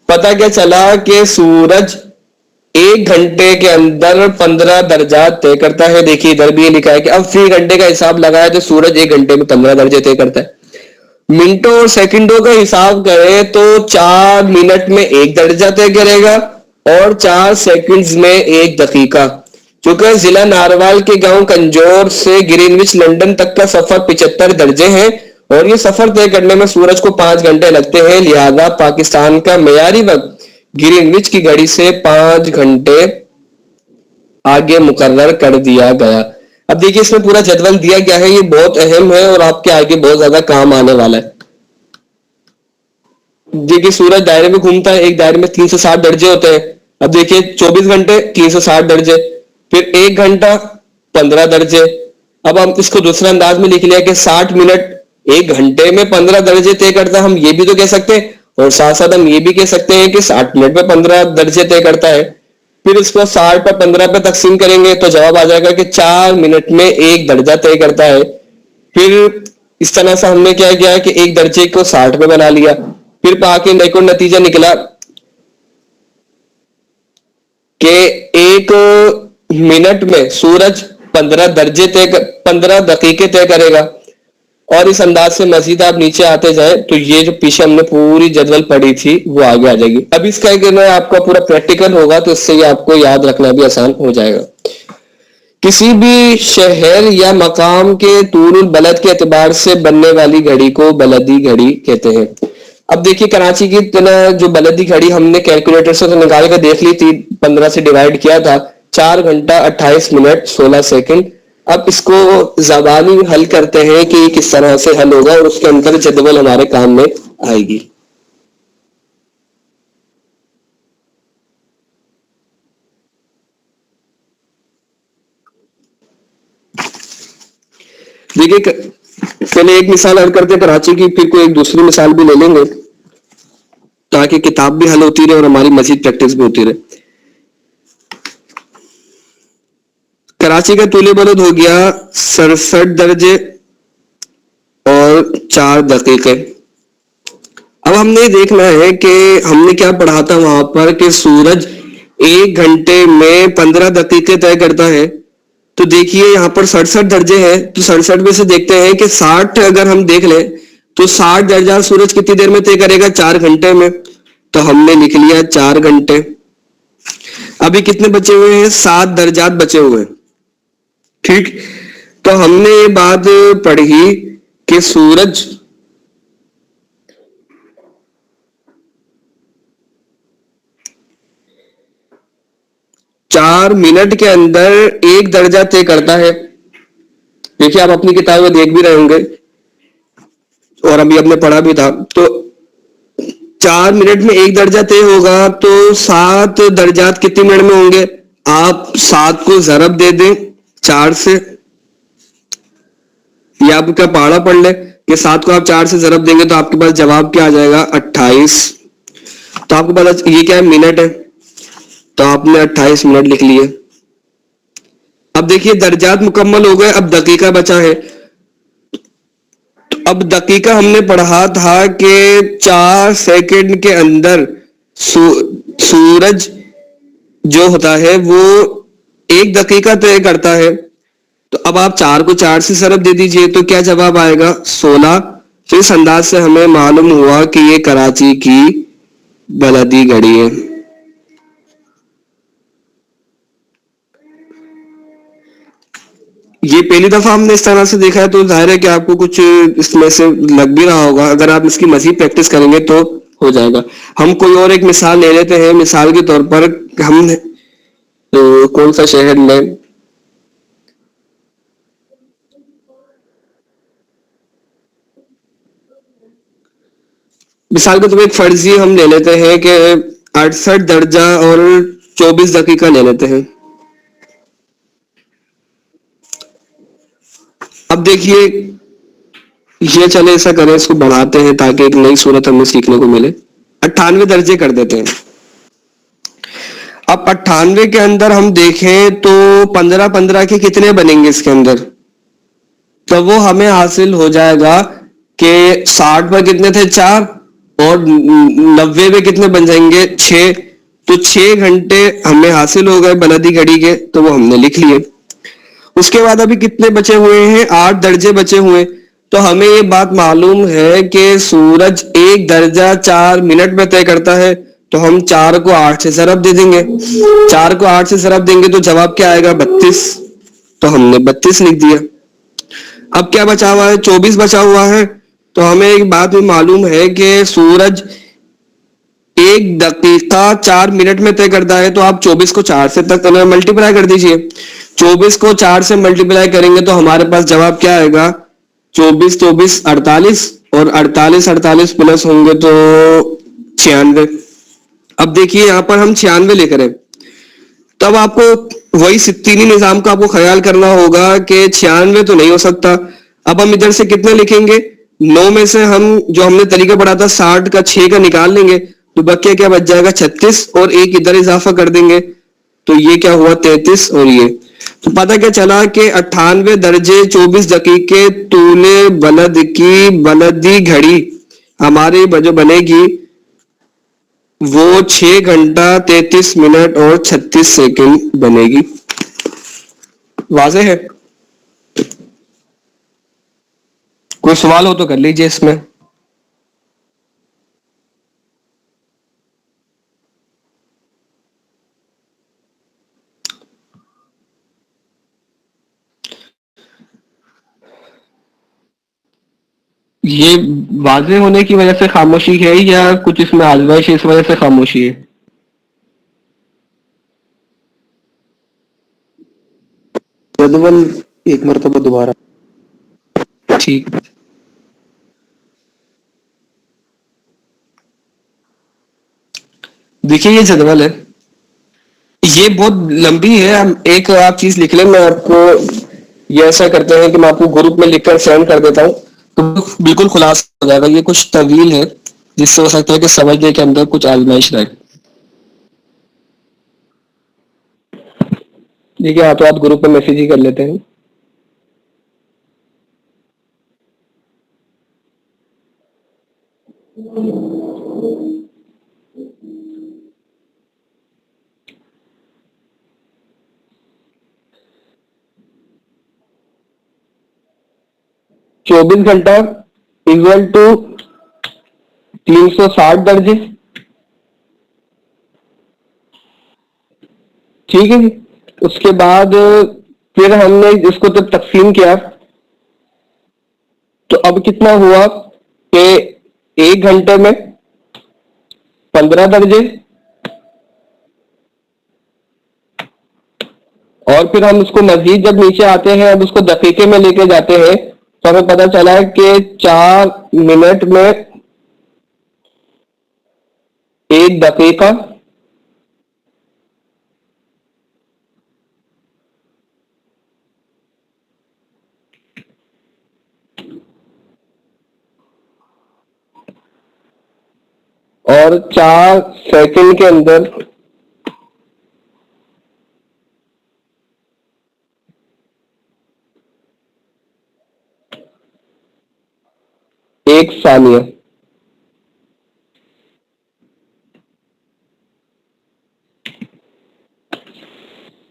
پتہ کیا چلا کہ سورج 1 گھنٹے کے اندر 15 درجات طے کرتا ہے۔ دیکھیے ادھر بھی یہ لکھا ہے کہ اب فی گھنٹے کا حساب لگائے تو سورج 1 گھنٹے میں 15 درجے طے کرتا ہے۔ منٹوں اور سیکنڈوں کا حساب کریں تو 4 منٹ میں 1 درجہ طے کرے گا، اور 4 سیکنڈز میں 1 دقیقہ۔ چونکہ ضلع ناروال کے گاؤں کنجور سے گرین وچ لنڈن تک کا سفر 75 درجے ہے، اور یہ سفر طے کرنے میں سورج کو 5 گھنٹے لگتے ہیں، لہذا پاکستان کا معیاری وقت گرین وچ کی گھڑی سے 5 گھنٹے آگے مقرر کر دیا گیا۔ اب دیکھیے اس میں پورا جدول دیا گیا ہے، یہ بہت اہم ہے اور آپ کے آگے بہت زیادہ کام آنے والا ہے۔ دیکھیے سورج دائرے میں گھومتا ہے، ایک دائرے میں 360 درجے ہوتے ہیں۔ اب دیکھیے 24 گھنٹے 360 درجے، پھر 1 گھنٹہ 15 درجے۔ اب ہم اس کو دوسرے انداز میں لکھ لیا کہ 60 منٹ 1 گھنٹے میں 15 درجے طے کرتا ہے، ہم یہ بھی تو کہہ سکتے ہیں، اور ساتھ ساتھ ہم یہ بھی کہہ سکتے ہیں کہ 60 منٹ میں 15 درجے طے کرتا ہے۔ پھر اس کو 60 پر 15 پہ تقسیم کریں گے تو جواب آ جائے گا کہ 4 منٹ میں 1 درجہ طے کرتا ہے۔ پھر اس طرح سے ہم نے کیا کیا کہ 1 درجے کو 60 پہ بنا لیا، پھر باقی دیکھو نتیجہ نکلا کہ 1 منٹ میں سورج 15 دقیقے طے کرے گا، اور اس انداز سے مزید آپ نیچے آتے جائیں تو یہ جو پیچھے ہم نے پوری جدول پڑھی تھی وہ آگے آ جائے گی. اب اس کا آپ کا پورا پریکٹیکل ہوگا تو اس سے یہ آپ کو یاد رکھنا بھی آسان ہو جائے گا. کسی بھی شہر یا مقام کے طول البلد کے اعتبار سے بننے والی گھڑی کو بلدی گھڑی کہتے ہیں. اب دیکھیے کراچی کی جو بلدی گھڑی ہم نے کیلکولیٹر سے تو نکال کے دیکھ لی تھی, 15 سے ڈیوائڈ کیا تھا, 4 گھنٹہ 28 منٹ 16 سیکنڈ. اب اس کو زبانی حل کرتے ہیں کہ کس طرح سے حل ہوگا اور اس کے اندر جدول ہمارے کام میں آئے گی. دیکھیے پہلے ایک مثال حل کرتے ہیں کراچی کی, پھر کوئی ایک دوسری مثال بھی لے لیں گے تاکہ کتاب بھی حل ہوتی رہے اور ہماری مزید پریکٹس بھی ہوتی رہے. کراچی کا طول بلد ہو گیا 67 درجے اور 4 دقیقے. اب ہم نے دیکھنا ہے کہ ہم نے کیا پڑھا تھا وہاں پر کہ سورج 1 گھنٹے میں 15 دقیقے طے کرتا ہے. تو دیکھیے یہاں پر 67 درجے ہیں تو 67 میں سے دیکھتے ہیں کہ 60 اگر ہم دیکھ لیں تو 60 درجات سورج کتنی دیر میں طے کرے گا, 4 گھنٹے میں. تو ہم نے لکھ لیا 4 گھنٹے. ابھی کتنے بچے ہوئے ہیں, 7 درجات بچے ہوئے ہیں. ٹھیک, تو ہم نے یہ بات پڑھی کہ سورج چار منٹ کے اندر 1 درجہ طے کرتا ہے. دیکھیے آپ اپنی کتاب میں دیکھ بھی رہے ہوں گے اور ابھی ہم نے پڑھا بھی تھا. تو 4 منٹ میں 1 درجہ طے ہوگا تو 7 درجات کتنے منٹ میں ہوں گے. آپ 7 کو ضرب دے دیں 4 سے, یا آپ کا پہاڑا پڑھ لیں کہ 7 کو آپ 4 سے ضرب دیں گے تو آپ کے پاس جواب کیا آ جائے گا 28. تو آپ کو پتا یہ کیا ہے, منٹ ہے, تو آپ نے 28 منٹ لکھ لیے. اب دیکھیے درجات مکمل ہو گئے, اب دقیقہ بچا ہے. اب دقیقہ ہم نے پڑھا تھا کہ 4 سیکنڈ کے اندر سورج جو ہوتا ہے وہ 1 دقیقہ طے کرتا ہے. تو اب آپ 4 کو 4 سے ضرب دے دیجئے تو کیا جواب آئے گا 16. تو اس انداز سے ہمیں معلوم ہوا کہ یہ کراچی کی بلدی گھڑی ہے. یہ پہلی دفعہ ہم نے اس طرح سے دیکھا ہے تو ظاہر ہے کہ آپ کو کچھ اس میں سے لگ بھی رہا ہوگا. اگر آپ اس کی مزید پریکٹس کریں گے تو ہو جائے گا. ہم کوئی اور ایک مثال لے لیتے ہیں. مثال کے طور پر ہم کون سا شہر لیں, مثال کے طور پر ایک فرضی ہم لے لیتے ہیں کہ 68 درجہ اور 24 دقیقہ لے لیتے ہیں. اب دیکھیے یہ چلے ایسا کریں, اس کو بڑھاتے ہیں تاکہ ایک نئی صورت ہمیں سیکھنے کو ملے. 98 درجے کر دیتے ہیں. اب 98 کے اندر ہم دیکھیں تو 15 کے کتنے بنیں گے اس کے اندر, تو وہ ہمیں حاصل ہو جائے گا کہ 60 پر کتنے تھے 4 اور 90 میں کتنے بن جائیں گے 6. تو 6 گھنٹے ہمیں حاصل ہو گئے بلدی گھڑی کے, تو وہ ہم نے لکھ لیے. اس کے بعد ابھی کتنے بچے ہوئے ہیں, 8 درجے بچے ہوئے. تو ہمیں یہ بات معلوم ہے کہ سورج 1 درجہ 4 منٹ میں طے کرتا ہے. تو ہم 4 کو 8 سے ضرب دے دیں گے. 4 کو 8 سے ضرب دیں گے تو جواب کیا آئے گا 32. تو ہم نے 32 لکھ دیا. اب کیا بچا ہوا ہے, 24 بچا ہوا ہے. تو ہمیں ایک بات بھی معلوم ہے کہ سورج 1 دقیقہ 4 منٹ میں طے کرتا ہے. تو آپ 24 کو 4 سے تک ملٹیپلائی کر دیجئے. 24 کو 4 سے ملٹیپلائی کریں گے تو ہمارے پاس جواب کیا آئے گا 24 24 48 اور 48 48 پلس ہوں گے تو 96. اب دیکھیے یہاں پر ہم 96 لے کریں, تب آپ کو وہی ستینی نظام کا آپ کو خیال کرنا ہوگا کہ 96 تو نہیں ہو سکتا. اب ہم ادھر سے کتنے لکھیں گے, 9 میں سے ہم جو ہم نے طریقہ پڑھا تھا 60 کا 6 کا نکال لیں گے تو بقیہ کیا بچ جائے گا 36 اور 1 ادھر اضافہ کر دیں گے تو یہ کیا ہوا 33. اور یہ تو پتہ کیا چلا کہ 98 درجے 24 دقیقے طول بلد کی بلدی گھڑی ہماری جو بنے گی وہ 6 گھنٹہ 33 منٹ اور 36 سیکنڈ بنے گی. واضح ہے؟ کوئی سوال ہو تو کر لیجیے اس میں. یہ واضح ہونے کی وجہ سے خاموشی ہے یا کچھ اس میں آزمائش ہے اس وجہ سے خاموشی ہے؟ جدول ایک مرتبہ دوبارہ. ٹھیک. دیکھیے یہ جدول ہے, یہ بہت لمبی ہے. ہم ایک آپ چیز لکھ لیں, میں آپ کو یہ ایسا کرتے ہیں کہ میں آپ کو گروپ میں لکھ کر سینڈ کر دیتا ہوں تو بالکل خلاصہ ہو جائے گا. یہ کچھ طویل ہے جس سے ہو سکتا ہے کہ سمجھنے کے اندر کچھ آزمائش رہے. ٹھیک ہے, آپ تو آپ گروپ میں میسج ہی کر لیتے ہیں. چوبیس گھنٹہ ایکول ٹو 360 درجے. ٹھیک ہے جی. اس کے بعد پھر ہم نے اس کو جب تقسیم کیا تو اب کتنا ہوا کہ 1 گھنٹے میں 15 درجے, اور پھر ہم اس کو مزید جب نیچے آتے ہیں اب اس کو دقیقے میں لے کے جاتے ہیں تو ہمیں پتہ چلا ہے کہ 4 منٹ میں 1 دقیقہ, اور 4 سیکنڈ کے اندر 1 ثانیہ.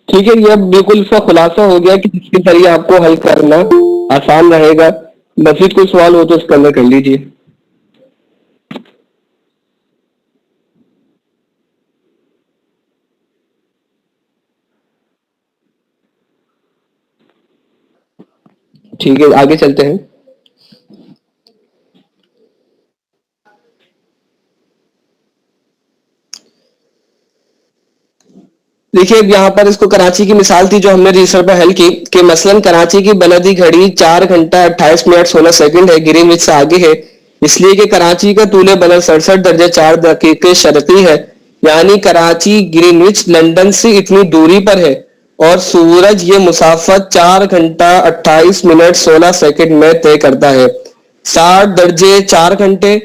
ٹھیک ہے, یہ بالکل اس کا خلاصہ ہو گیا کہ جس کے ذریعے آپ کو حل کرنا آسان رہے گا. مزید کوئی سوال ہو تو اس کے اندر کر لیجیے. ٹھیک ہے, آگے چلتے ہیں. دیکھیے یہاں پر اس کو کراچی کی مثال تھی جو ہم نے ریسرچ پر حل کی کہ مثلا کراچی کی بلدی گھڑی 4 گھنٹہ 28 منٹ 16 سیکنڈ ہے, گرین وچ سے آگے ہے, اس لیے کہ کراچی کا طول بلد 67 درجے 4 دقیقے شرقی ہے. یعنی کراچی گرین وچ لندن سے اتنی دوری پر ہے اور سورج یہ مسافت 4 گھنٹہ 28 منٹ 16 سیکنڈ میں طے کرتا ہے. 60 درجے 4 گھنٹے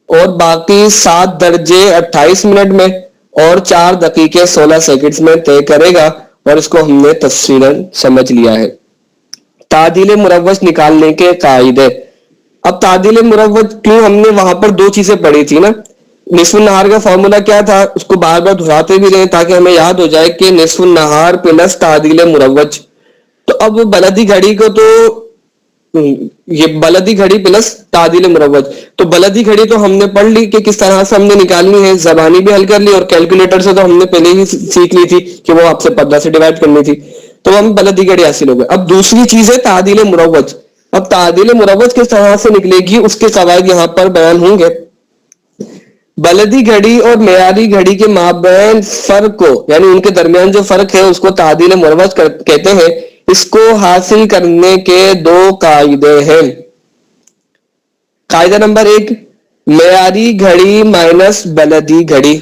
اور باقی 7 درجے 28 منٹ میں اور 4 دقیقے 16 سیکنڈز میں طے کرے گا, اور اس کو ہم نے تفصیلاً سمجھ لیا ہے. تعدیل مروج نکالنے کے قاعدے. اب تعدیل مروج کیوں ہم نے وہاں پر 2 چیزیں پڑھی تھی نا. نصف النہار کا فارمولا کیا تھا, اس کو بار بار دہراتے بھی رہے تاکہ ہمیں یاد ہو جائے کہ نصف النہار پلس تعدیل مروج. تو اب بلدی گھڑی کو تو یہ بلدی گھڑی پلس تعدیل مروج, تو بلدی گھڑی تو ہم نے پڑھ لی کہ کس طرح سے ہم نے نکالنی ہے, زبانی بھی حل کر لی اور کیلکولیٹر سے تو ہم نے پہلے ہی سیکھ لی تھی کہ وہ آپ سے 15 سے ڈیوائڈ کرنی تھی, تو ہم بلدی گھڑی حاصل ہو گئے. اب دوسری چیز ہے تعدیل مروج. اب تعدیل مروج کس طرح سے نکلے گی اس کے قواعد یہاں پر بیان ہوں گے. بلدی گھڑی اور معیاری گھڑی کے مابین فرق کو, یعنی ان کے درمیان جو فرق ہے اس کو تعدیل مروج کہتے ہیں. اس کو حاصل کرنے کے 2 قاعدے ہیں. قاعدہ نمبر 1, معیاری گھڑی مائنس بلدی گھڑی.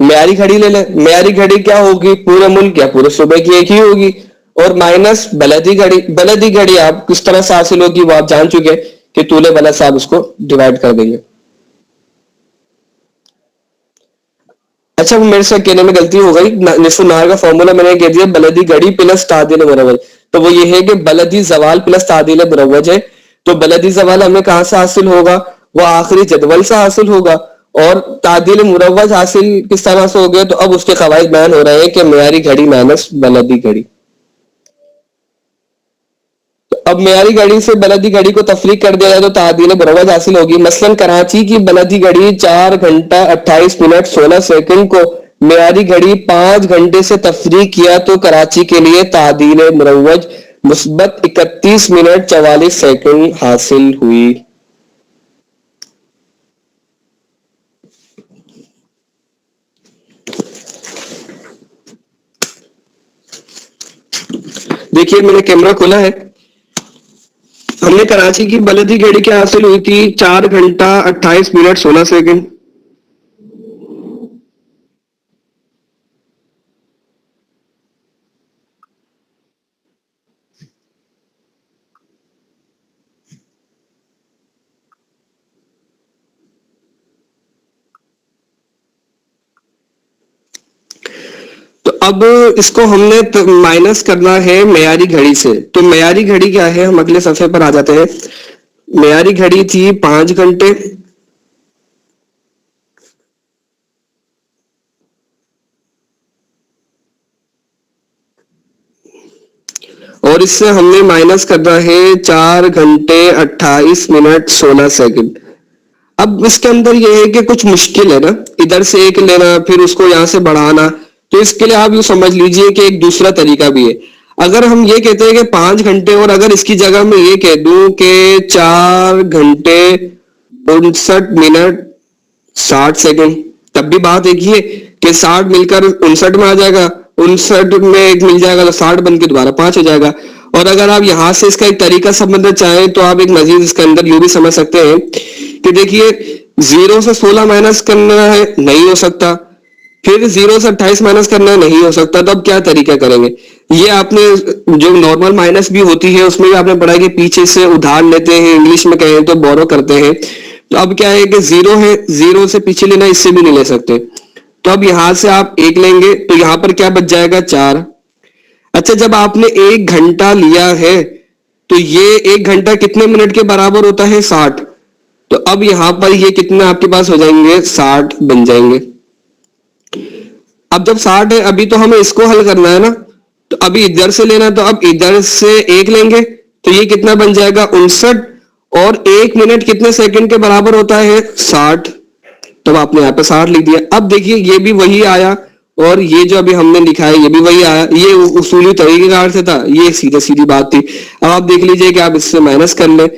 معیاری گھڑی لے لیں, معیاری گھڑی کیا ہوگی, پورے ملک یا پورے صوبے کی ایک ہی ہوگی, اور مائنس بلدی گھڑی. بلدی گھڑی آپ کس طرح سے حاصل ہوگی وہ آپ جان چکے کہ طول بلد سے آپ اس کو ڈیوائڈ کر دیں گے. اچھا وہ میرے سے کہنے میں غلطی ہو گئی, نصف النہار کا فارمولا میں نے کہہ دیا بلدی گھڑی پلس تعدیل مروج, تو وہ یہ ہے کہ بلدی زوال پلس تعدیل مروج ہے. تو بلدی زوال ہمیں کہاں سے حاصل ہوگا, وہ آخری جدول سے حاصل ہوگا, اور تعدیل مروج حاصل کس طرح سے ہو گیا, تو اب اس کے قواعد بیان ہو رہے ہیں کہ معیاری گھڑی مائنس بلدی گھڑی. اب معیاری گھڑی سے بلدی گھڑی کو تفریق کر دیا جائے تو تعدیل مروج حاصل ہوگی. مثلاً کراچی کی بلدی گھڑی 4 گھنٹہ 28 منٹ 16 سیکنڈ کو معیاری گھڑی 5 گھنٹے سے تفریق کیا تو کراچی کے لیے تعدیل مروج مثبت 31 منٹ 44 سیکنڈ حاصل ہوئی. دیکھیے میں نے کیمرہ کھولا ہے. ہم نے کراچی کی بلدی گھڑی کیا حاصل ہوئی تھی 4 گھنٹہ 28 منٹ 16 سیکنڈ. تو اب اس کو ہم نے مائنس کرنا ہے معیاری گھڑی سے. تو معیاری گھڑی کیا ہے, ہم اگلے صفحے پر آ جاتے ہیں. معیاری گھڑی تھی 5 گھنٹے اور اس سے ہم نے مائنس کرنا ہے 4 گھنٹے 28 منٹ 16 سیکنڈ. اب اس کے اندر یہ ہے کہ کچھ مشکل ہے نا, ادھر سے ایک لینا پھر اس کو یہاں سے بڑھانا. تو اس کے لیے آپ یہ سمجھ لیجئے کہ ایک دوسرا طریقہ بھی ہے. اگر ہم یہ کہتے ہیں کہ 5 گھنٹے اور اگر اس کی جگہ میں یہ کہہ دوں کہ 4 گھنٹے 59 منٹ 60 سیکنڈ, تب بھی بات ایک ہی ہے کہ 60 مل کر 59 میں آ جائے گا, 59 میں ایک مل جائے گا تو 60 بن کے دوبارہ 5 ہو جائے گا. اور اگر آپ یہاں سے اس کا ایک طریقہ سمجھنا چاہیں تو آپ ایک مزید اس کے اندر یوں بھی سمجھ سکتے ہیں کہ دیکھیے 0 سے 16 مائنس کرنا ہے, نہیں ہو سکتا. پھر 0 سے 28 مائنس کرنا ہے, نہیں ہو سکتا. تو اب کیا طریقہ کریں گے؟ یہ آپ نے جو نارمل مائنس بھی ہوتی ہے اس میں بھی آپ نے پڑھا کہ پیچھے سے ادھار لیتے ہیں, انگلش میں کہیں تو بورو کرتے ہیں. تو اب کیا ہے کہ 0 ہے, 0 سے پیچھے لینا, اس سے بھی نہیں لے سکتے. تو اب یہاں سے آپ 1 لیں گے تو یہاں پر کیا بچ جائے گا 4. اچھا جب آپ نے 1 گھنٹہ لیا ہے تو یہ 1 گھنٹہ کتنے منٹ کے برابر ہوتا ہے 60. تو اب یہاں پر یہ کتنے آپ کے پاس ہو جائیں گے 60 بن جائیں گے. اب جب 60 ہے ابھی تو ہمیں اس کو حل کرنا ہے نا, تو ابھی ادھر سے لینا, تو اب ادھر سے 1 لیں گے تو یہ کتنا بن جائے گا 59. اور 1 منٹ کتنے سیکنڈ کے برابر ہوتا ہے 60. تو آپ نے یہاں پہ 60 لکھ دیا. اب دیکھیے یہ بھی وہی آیا اور یہ جو ابھی ہم نے لکھا ہے یہ بھی وہی آیا. یہ اصولی طریقہ کار سے تھا, یہ سیدھے سیدھی بات تھی. اب آپ دیکھ لیجئے کہ آپ اس سے مائنس کر لیں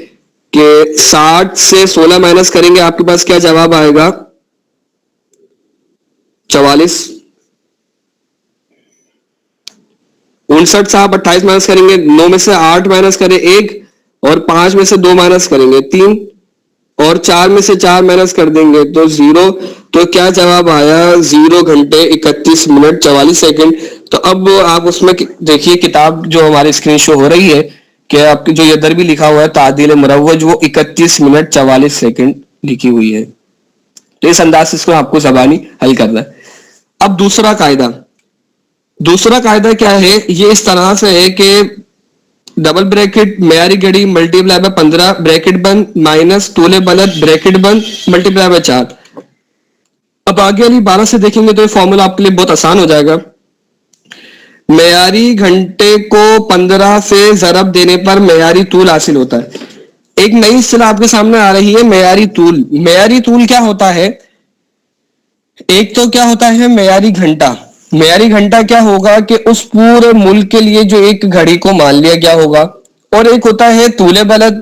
کہ 60 سے 16 مائنس کریں گے آپ کے پاس کیا جواب آئے گا 44. 59 سے آپ 28 مائنس کریں گے, 9 میں سے 8 مائنس کریں 1, اور 5 میں سے 2 مائنس کریں گے 3, اور 4 میں سے 4 مائنس کر دیں گے تو 0. تو کیا جواب آیا 0 گھنٹے 31 منٹ 44 سیکنڈ. تو اب آپ اس میں دیکھیے کتاب جو ہماری اسکرین شو ہو رہی ہے کہ آپ کی جو ادھر بھی لکھا ہوا ہے تعدیل مروج, وہ 31 منٹ 44 سیکنڈ لکھی ہوئی ہے. تو اس انداز سے اس کو آپ کو زبانی حل کرنا ہے. اب دوسرا قاعدہ کیا ہے, یہ اس طرح سے ہے کہ ڈبل بریکٹ معیاری گھڑی ملٹی پلائی بائی 15 بریکٹ بند مائنس طول بلد بریکٹ بند ملٹی پلائی بائی 4. اب آگے والی 12 سے دیکھیں گے تو یہ فارمولا آپ کے لیے بہت آسان ہو جائے گا. معیاری گھنٹے کو 15 سے ضرب دینے پر معیاری طول حاصل ہوتا ہے. ایک نئی اصطلاح آپ کے سامنے آ رہی ہے معیاری طول. معیاری طول کیا ہوتا ہے؟ ایک تو کیا ہوتا ہے معیاری گھنٹہ. معیاری گھنٹہ کیا ہوگا کہ اس پورے ملک کے لیے جو ایک گھڑی کو مان لیا گیا ہوگا. اور ایک ہوتا ہے طول بلد.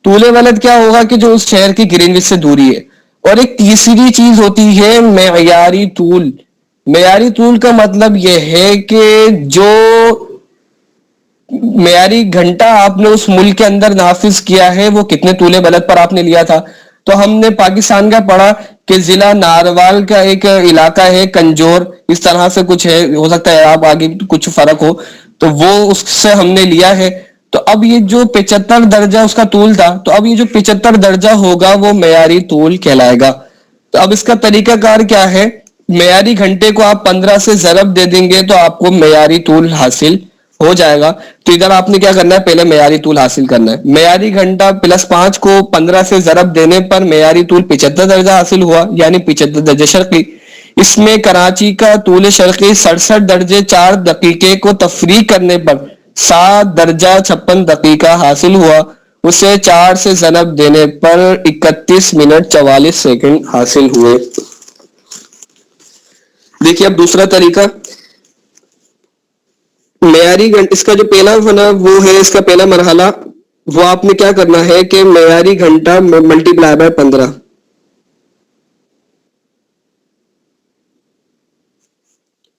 طول بلد کیا ہوگا کہ جو اس شہر کی گرینوچ سے دوری ہے. اور ایک تیسری چیز ہوتی ہے معیاری طول. معیاری طول کا مطلب یہ ہے کہ جو معیاری گھنٹہ آپ نے اس ملک کے اندر نافذ کیا ہے وہ کتنے طول بلد پر آپ نے لیا تھا. تو ہم نے پاکستان کا پڑھا کہ ضلع ناروال کا ایک علاقہ ہے کنجور, اس طرح سے کچھ ہے, ہو سکتا ہے آپ آگے کچھ فرق ہو, تو وہ اس سے ہم نے لیا ہے. تو اب یہ جو 75 درجہ اس کا طول تھا, تو اب یہ جو 75 درجہ ہوگا وہ معیاری طول کہلائے گا. تو اب اس کا طریقہ کار کیا ہے, معیاری گھنٹے کو آپ 15 سے ضرب دے دیں گے تو آپ کو معیاری طول حاصل ہو جائے گا. تو ادھر آپ نے کیا کرنا ہے, پہلے معیاری طول حاصل کرنا ہے. معیاری گھنٹہ پلس 5 کو 15 سے ضرب دینے پر معیاری طول 75 درجہ حاصل ہوا, یعنی 75 درجہ شرقی. اس میں کراچی کا طول شرقی 67 درجے 4 دقیقے کو تفریق کرنے پر 7 درجہ 56 دقیقہ حاصل ہوا اسے 4 سے ضرب دینے پر 31 منٹ 44 سیکنڈ حاصل ہوئے. دیکھیے اب دوسرا طریقہ معیاری گھنٹہ. اس کا جو پہلا بنا وہ ہے, اس کا پہلا مرحلہ وہ آپ نے کیا کرنا ہے کہ معیاری گھنٹہ ملٹی پلائی بائی 15.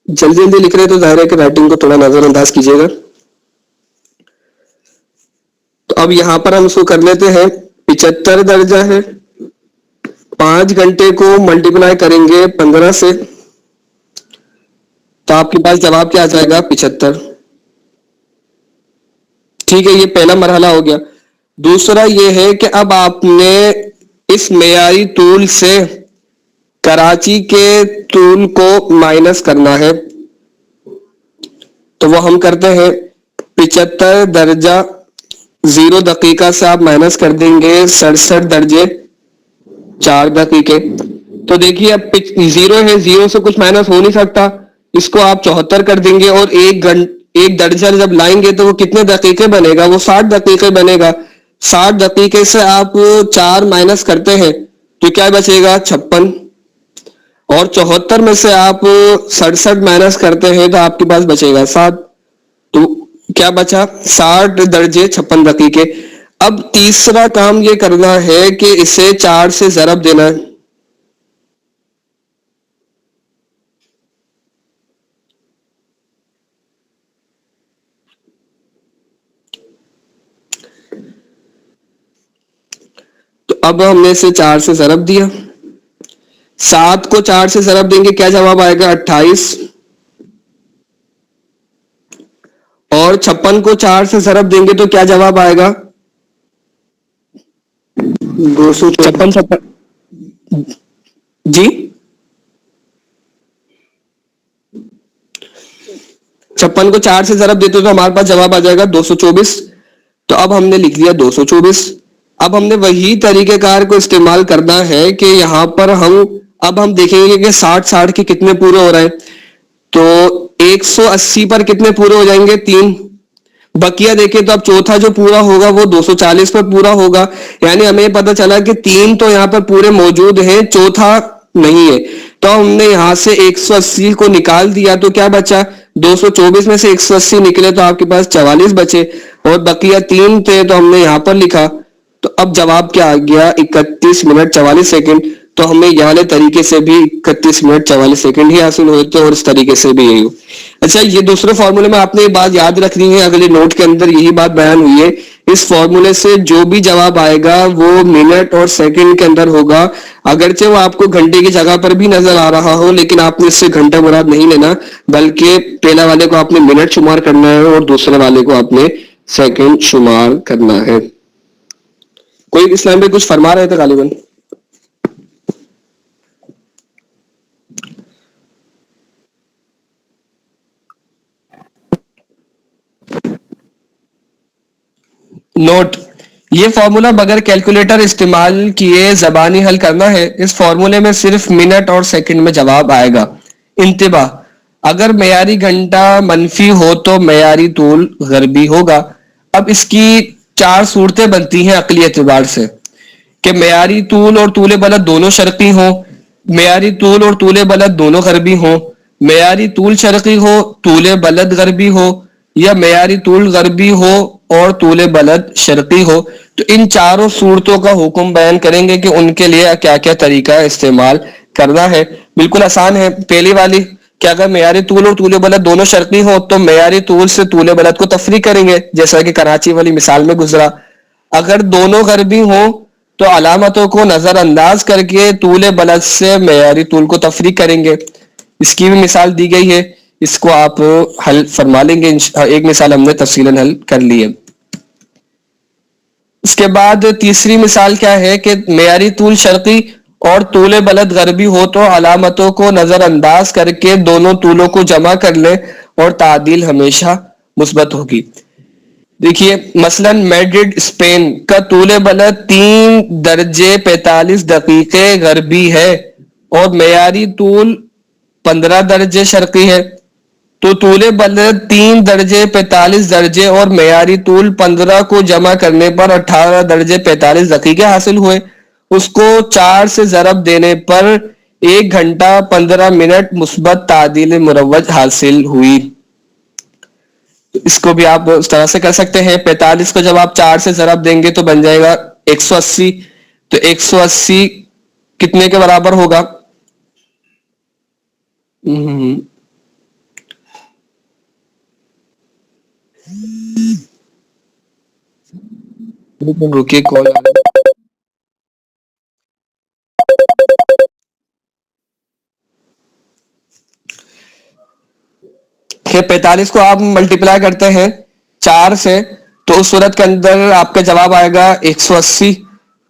جلدی جلدی لکھ رہے تو ظاہر ہے کہ رائٹنگ کو تھوڑا نظر انداز کیجیے گا. تو اب یہاں پر ہم اس کو کر لیتے ہیں. 75 درجہ ہے, 5 گھنٹے کو ملٹی پلائی کریں گے 15 سے تو آپ کے پاس جواب کیا آ جائے گا 75. ٹھیک ہے, یہ پہلا مرحلہ ہو گیا. دوسرا یہ ہے کہ اب آپ نے اس معیاری طول سے کراچی کے طول کو مائنس کرنا ہے. تو وہ ہم کرتے ہیں 75 درجہ 0 دقیقہ سے آپ مائنس کر دیں گے 67 درجے 4 دقیقے. تو دیکھیے اب 0 ہے, 0 سے کچھ مائنس ہو نہیں سکتا, اس کو آپ 74 کر دیں گے اور ایک درجہ جب لائیں گے تو وہ کتنے دقیقے بنے گا, وہ 60 دقیقے بنے گا. 60 دقیقے سے آپ 4 مائنس کرتے ہیں تو کیا بچے گا 56, اور 74 میں سے آپ 67 مائنس کرتے ہیں تو آپ کے پاس بچے گا 7. تو کیا بچا 60 درجے 56 دقیقے. اب تیسرا کام یہ کرنا ہے کہ اسے 4 سے ضرب دینا ہے. تو اب ہم نے اسے 4 سے ضرب دیا. 7 کو 4 سے ضرب دیں گے کیا جواب آئے گا 28, اور 56 کو 4 سے ضرب دیں گے تو کیا جواب آئے گا 254. جی 56 کو 4 سے ضرب دیتے تو ہمارے پاس جواب آ جائے گا 224. تو اب ہم نے لکھ لیا 224. اب ہم نے وہی طریقہ کار کو استعمال کرنا ہے کہ یہاں پر اب ہم دیکھیں گے کہ 60 کے کتنے پورے ہو رہے ہیں. تو 180 پر کتنے پورے ہو جائیں گے 3. بقیہ دیکھیں تو اب چوتھا جو پورا ہوگا وہ 240 پر پورا ہوگا, یعنی ہمیں پتا چلا کہ 3 تو یہاں پر پورے موجود ہیں, چوتھا نہیں ہے. تو ہم نے یہاں سے 180 کو نکال دیا تو کیا بچا 224 میں سے 180 نکلے تو آپ کے پاس 44 بچے, اور بقیہ 3 تھے تو ہم نے یہاں پر لکھا. تو اب جواب کیا آ گیا 31 منٹ 44 سیکنڈ. تو ہمیں یہاں والے طریقے سے بھی 31 منٹ 44 سیکنڈ ہی حاصل ہوئے تھے, اور اس طریقے سے بھی یہی ہو. اچھا, یہ دوسرے فارمولے میں آپ نے یہ بات یاد رکھنی ہے, اگلے نوٹ کے اندر یہی بات بیان ہوئی ہے. اس فارمولے سے جو بھی جواب آئے گا وہ منٹ اور سیکنڈ کے اندر ہوگا, اگرچہ وہ آپ کو گھنٹے کی جگہ پر بھی نظر آ رہا ہو, لیکن آپ نے اس سے گھنٹہ مراد نہیں لینا, بلکہ پہلا والے کو آپ نے منٹ شمار کرنا ہے اور دوسرے والے کو آپ نے سیکنڈ شمار کرنا ہے. کوئی اسلام پہ کچھ فرما رہے تھے غالباً. نوٹ, یہ فارمولا بغیر کیلکولیٹر استعمال کیے زبانی حل کرنا ہے. اس فارمولے میں صرف منٹ اور سیکنڈ میں جواب آئے گا. انتباہ, اگر معیاری گھنٹہ منفی ہو تو معیاری طول غربی ہوگا. اب اس کی 4 صورتیں بنتی ہیں عقلی اعتبار سے, کہ معیاری طول اور طول بلد دونوں شرقی ہوں, معیاری طول اور طول بلد دونوں غربی ہوں, معیاری طول شرقی ہو طول بلد غربی ہو, یا معیاری طول غربی ہو اور طول بلد شرقی ہو. تو ان چاروں صورتوں کا حکم بیان کریں گے کہ ان کے لیے کیا کیا طریقہ استعمال کرنا ہے. بالکل آسان ہے. پہلی والی کہ اگر معیاری طول اور طول بلد دونوں شرقی ہو تو معیاری طول سے طول بلد کو تفریق کریں گے, جیسا کہ کراچی والی مثال میں گزرا. اگر دونوں غربی ہوں تو علامتوں کو نظر انداز کر کے طول بلد سے معیاری طول کو تفریق کریں گے. اس کی بھی مثال دی گئی ہے, اس کو آپ حل فرما لیں گے. ایک مثال ہم نے تفصیلاً حل کر لی ہے. اس کے بعد تیسری مثال کیا ہے کہ معیاری طول شرقی اور طول بلد غربی ہو تو علامتوں کو نظر انداز کر کے دونوں طولوں کو جمع کر لیں اور تعدیل ہمیشہ مثبت ہوگی. دیکھیے مثلا میڈرڈ اسپین کا طول بلد 3 درجے 45 دقیقے غربی ہے اور معیاری طول 15 درجے شرقی ہے. تو طول بلد 3 درجے 45 درجے اور معیاری طول 15 کو جمع کرنے پر 18 درجے 45 دقیقے حاصل ہوئے. اس کو 4 سے ضرب دینے پر 1 گھنٹہ 15 منٹ مثبت تعدیل مروج حاصل ہوئی. اس کو بھی آپ اس طرح سے کر سکتے ہیں. 45 کو جب آپ 4 سے ضرب دیں گے تو بن جائے گا 180. تو 180 کتنے کے برابر ہوگا؟ رکیے کال. 45 کو آپ ملٹیپلائی کرتے ہیں 4 سے تو اس صورت کے اندر آپ کا جواب آئے گا 180.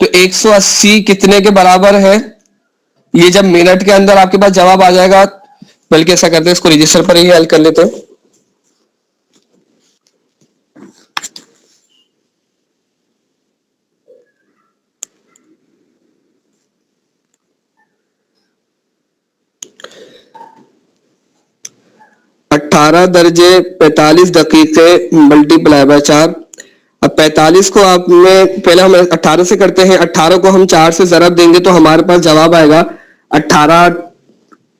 تو 180 کتنے کے برابر ہے؟ یہ جب منٹ کے اندر آپ کے پاس جواب آ جائے گا، بلکہ ایسا کرتے ہیں اس کو رجسٹر پر ہی حل کر لیتے ہیں. اٹھارہ درجے 45 دقیقے ملٹیپلائی بائی 4. اب 45 کو آپ نے پہلے ہم 18 سے کرتے ہیں. 18 کو ہم 4 سے ضرب دیں گے تو ہمارے پاس جواب آئے گا 18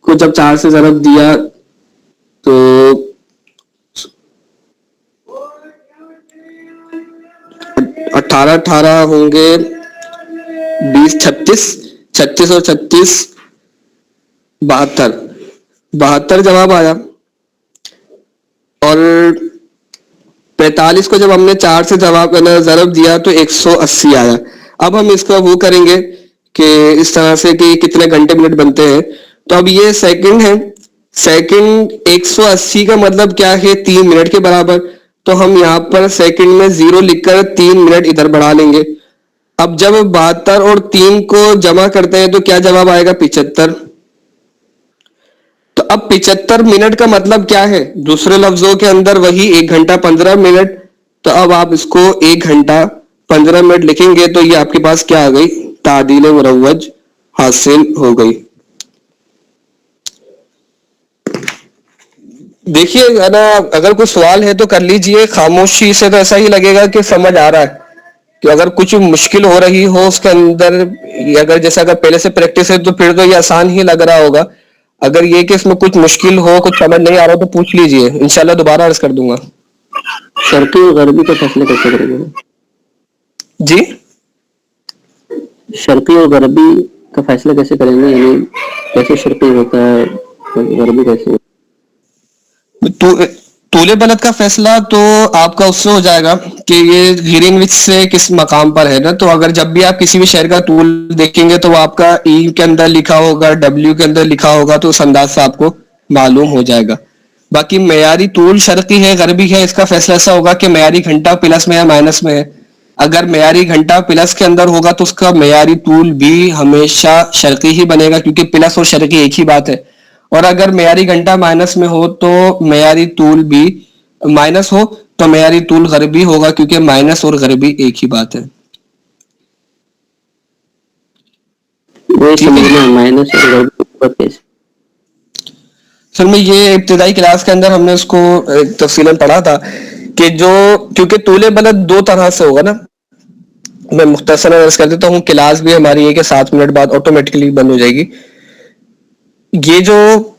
کو جب 4 سے ضرب دیا تو 18 ہوں گے 20 36 اور 36 72 جواب آیا. اور 45 کو جب ہم نے 4 سے ضرب دیا تو 180 آیا. اب ہم اس کو وہ کریں گے کہ اس طرح سے کہ کتنے گھنٹے منٹ بنتے ہیں. تو اب یہ سیکنڈ ہے. سیکنڈ 180 کا مطلب کیا ہے؟ 3 منٹ کے برابر. تو ہم یہاں پر سیکنڈ میں 0 لکھ کر 3 منٹ ادھر بڑھا لیں گے. اب جب 72 اور 3 کو جمع کرتے ہیں تو کیا جواب آئے گا؟ 75. تو اب 75 منٹ کا مطلب کیا ہے؟ دوسرے لفظوں کے اندر وہی 1 گھنٹہ 15 منٹ. تو اب آپ اس کو 1 گھنٹہ 15 منٹ لکھیں گے تو یہ آپ کے پاس کیا آ گئی؟ تعدیل مروج حاصل ہو گئی. دیکھیے نا، اگر کوئی سوال ہے تو کر لیجئے. خاموشی سے تو ایسا ہی لگے گا کہ سمجھ آ رہا ہے. کہ اگر کچھ مشکل ہو رہی ہو اس کے اندر، اگر جیسا اگر پہلے سے پریکٹس ہے تو پھر تو یہ آسان ہی لگ رہا ہوگا. اگر یہ کہ اس میں کچھ مشکل ہو، کچھ سمجھ نہیں آ رہا تو پوچھ لیجئے، انشاءاللہ دوبارہ عرض کر دوں گا. شرقی اور غربی کا فیصلہ کیسے کریں گے؟ جی، شرقی اور غربی کا فیصلہ کیسے کریں گے؟ یعنی کیسے شرقی ہوتا ہے، غربی کیسے؟ طول بلد کا فیصلہ تو آپ کا اس سے ہو جائے گا کہ یہ گرینوچ سے کس مقام پر ہے نا. تو اگر جب بھی آپ کسی بھی شہر کا طول دیکھیں گے تو وہ آپ کا ای کے اندر لکھا ہوگا، ڈبلیو کے اندر لکھا ہوگا، تو اس انداز سے آپ کو معلوم ہو جائے گا. باقی معیاری طول شرقی ہے غربی ہے، اس کا فیصلہ ایسا ہوگا کہ معیاری گھنٹہ پلس میں یا مائنس میں ہے. اگر معیاری گھنٹہ پلس کے اندر ہوگا تو اس کا معیاری طول بھی ہمیشہ شرقی ہی بنے گا، کیونکہ پلس اور شرقی ایک ہی بات ہے. اور اگر معیاری گھنٹہ مائنس میں ہو تو معیاری طول بھی مائنس ہو تو معیاری طول غربی ہوگا، کیونکہ مائنس اور غربی ایک ہی بات ہے. مائنس اور غربی سر میں یہ ابتدائی کلاس کے اندر ہم نے اس کو تفصیلاً پڑھا تھا کہ جو کیونکہ طول بلد 2 طرح سے ہوگا نا. میں مختصراً عرض کر دیتا ہوں، کلاس بھی ہماری ہے کہ 7 منٹ بعد آٹومیٹکلی بند ہو جائے گی. یہ جو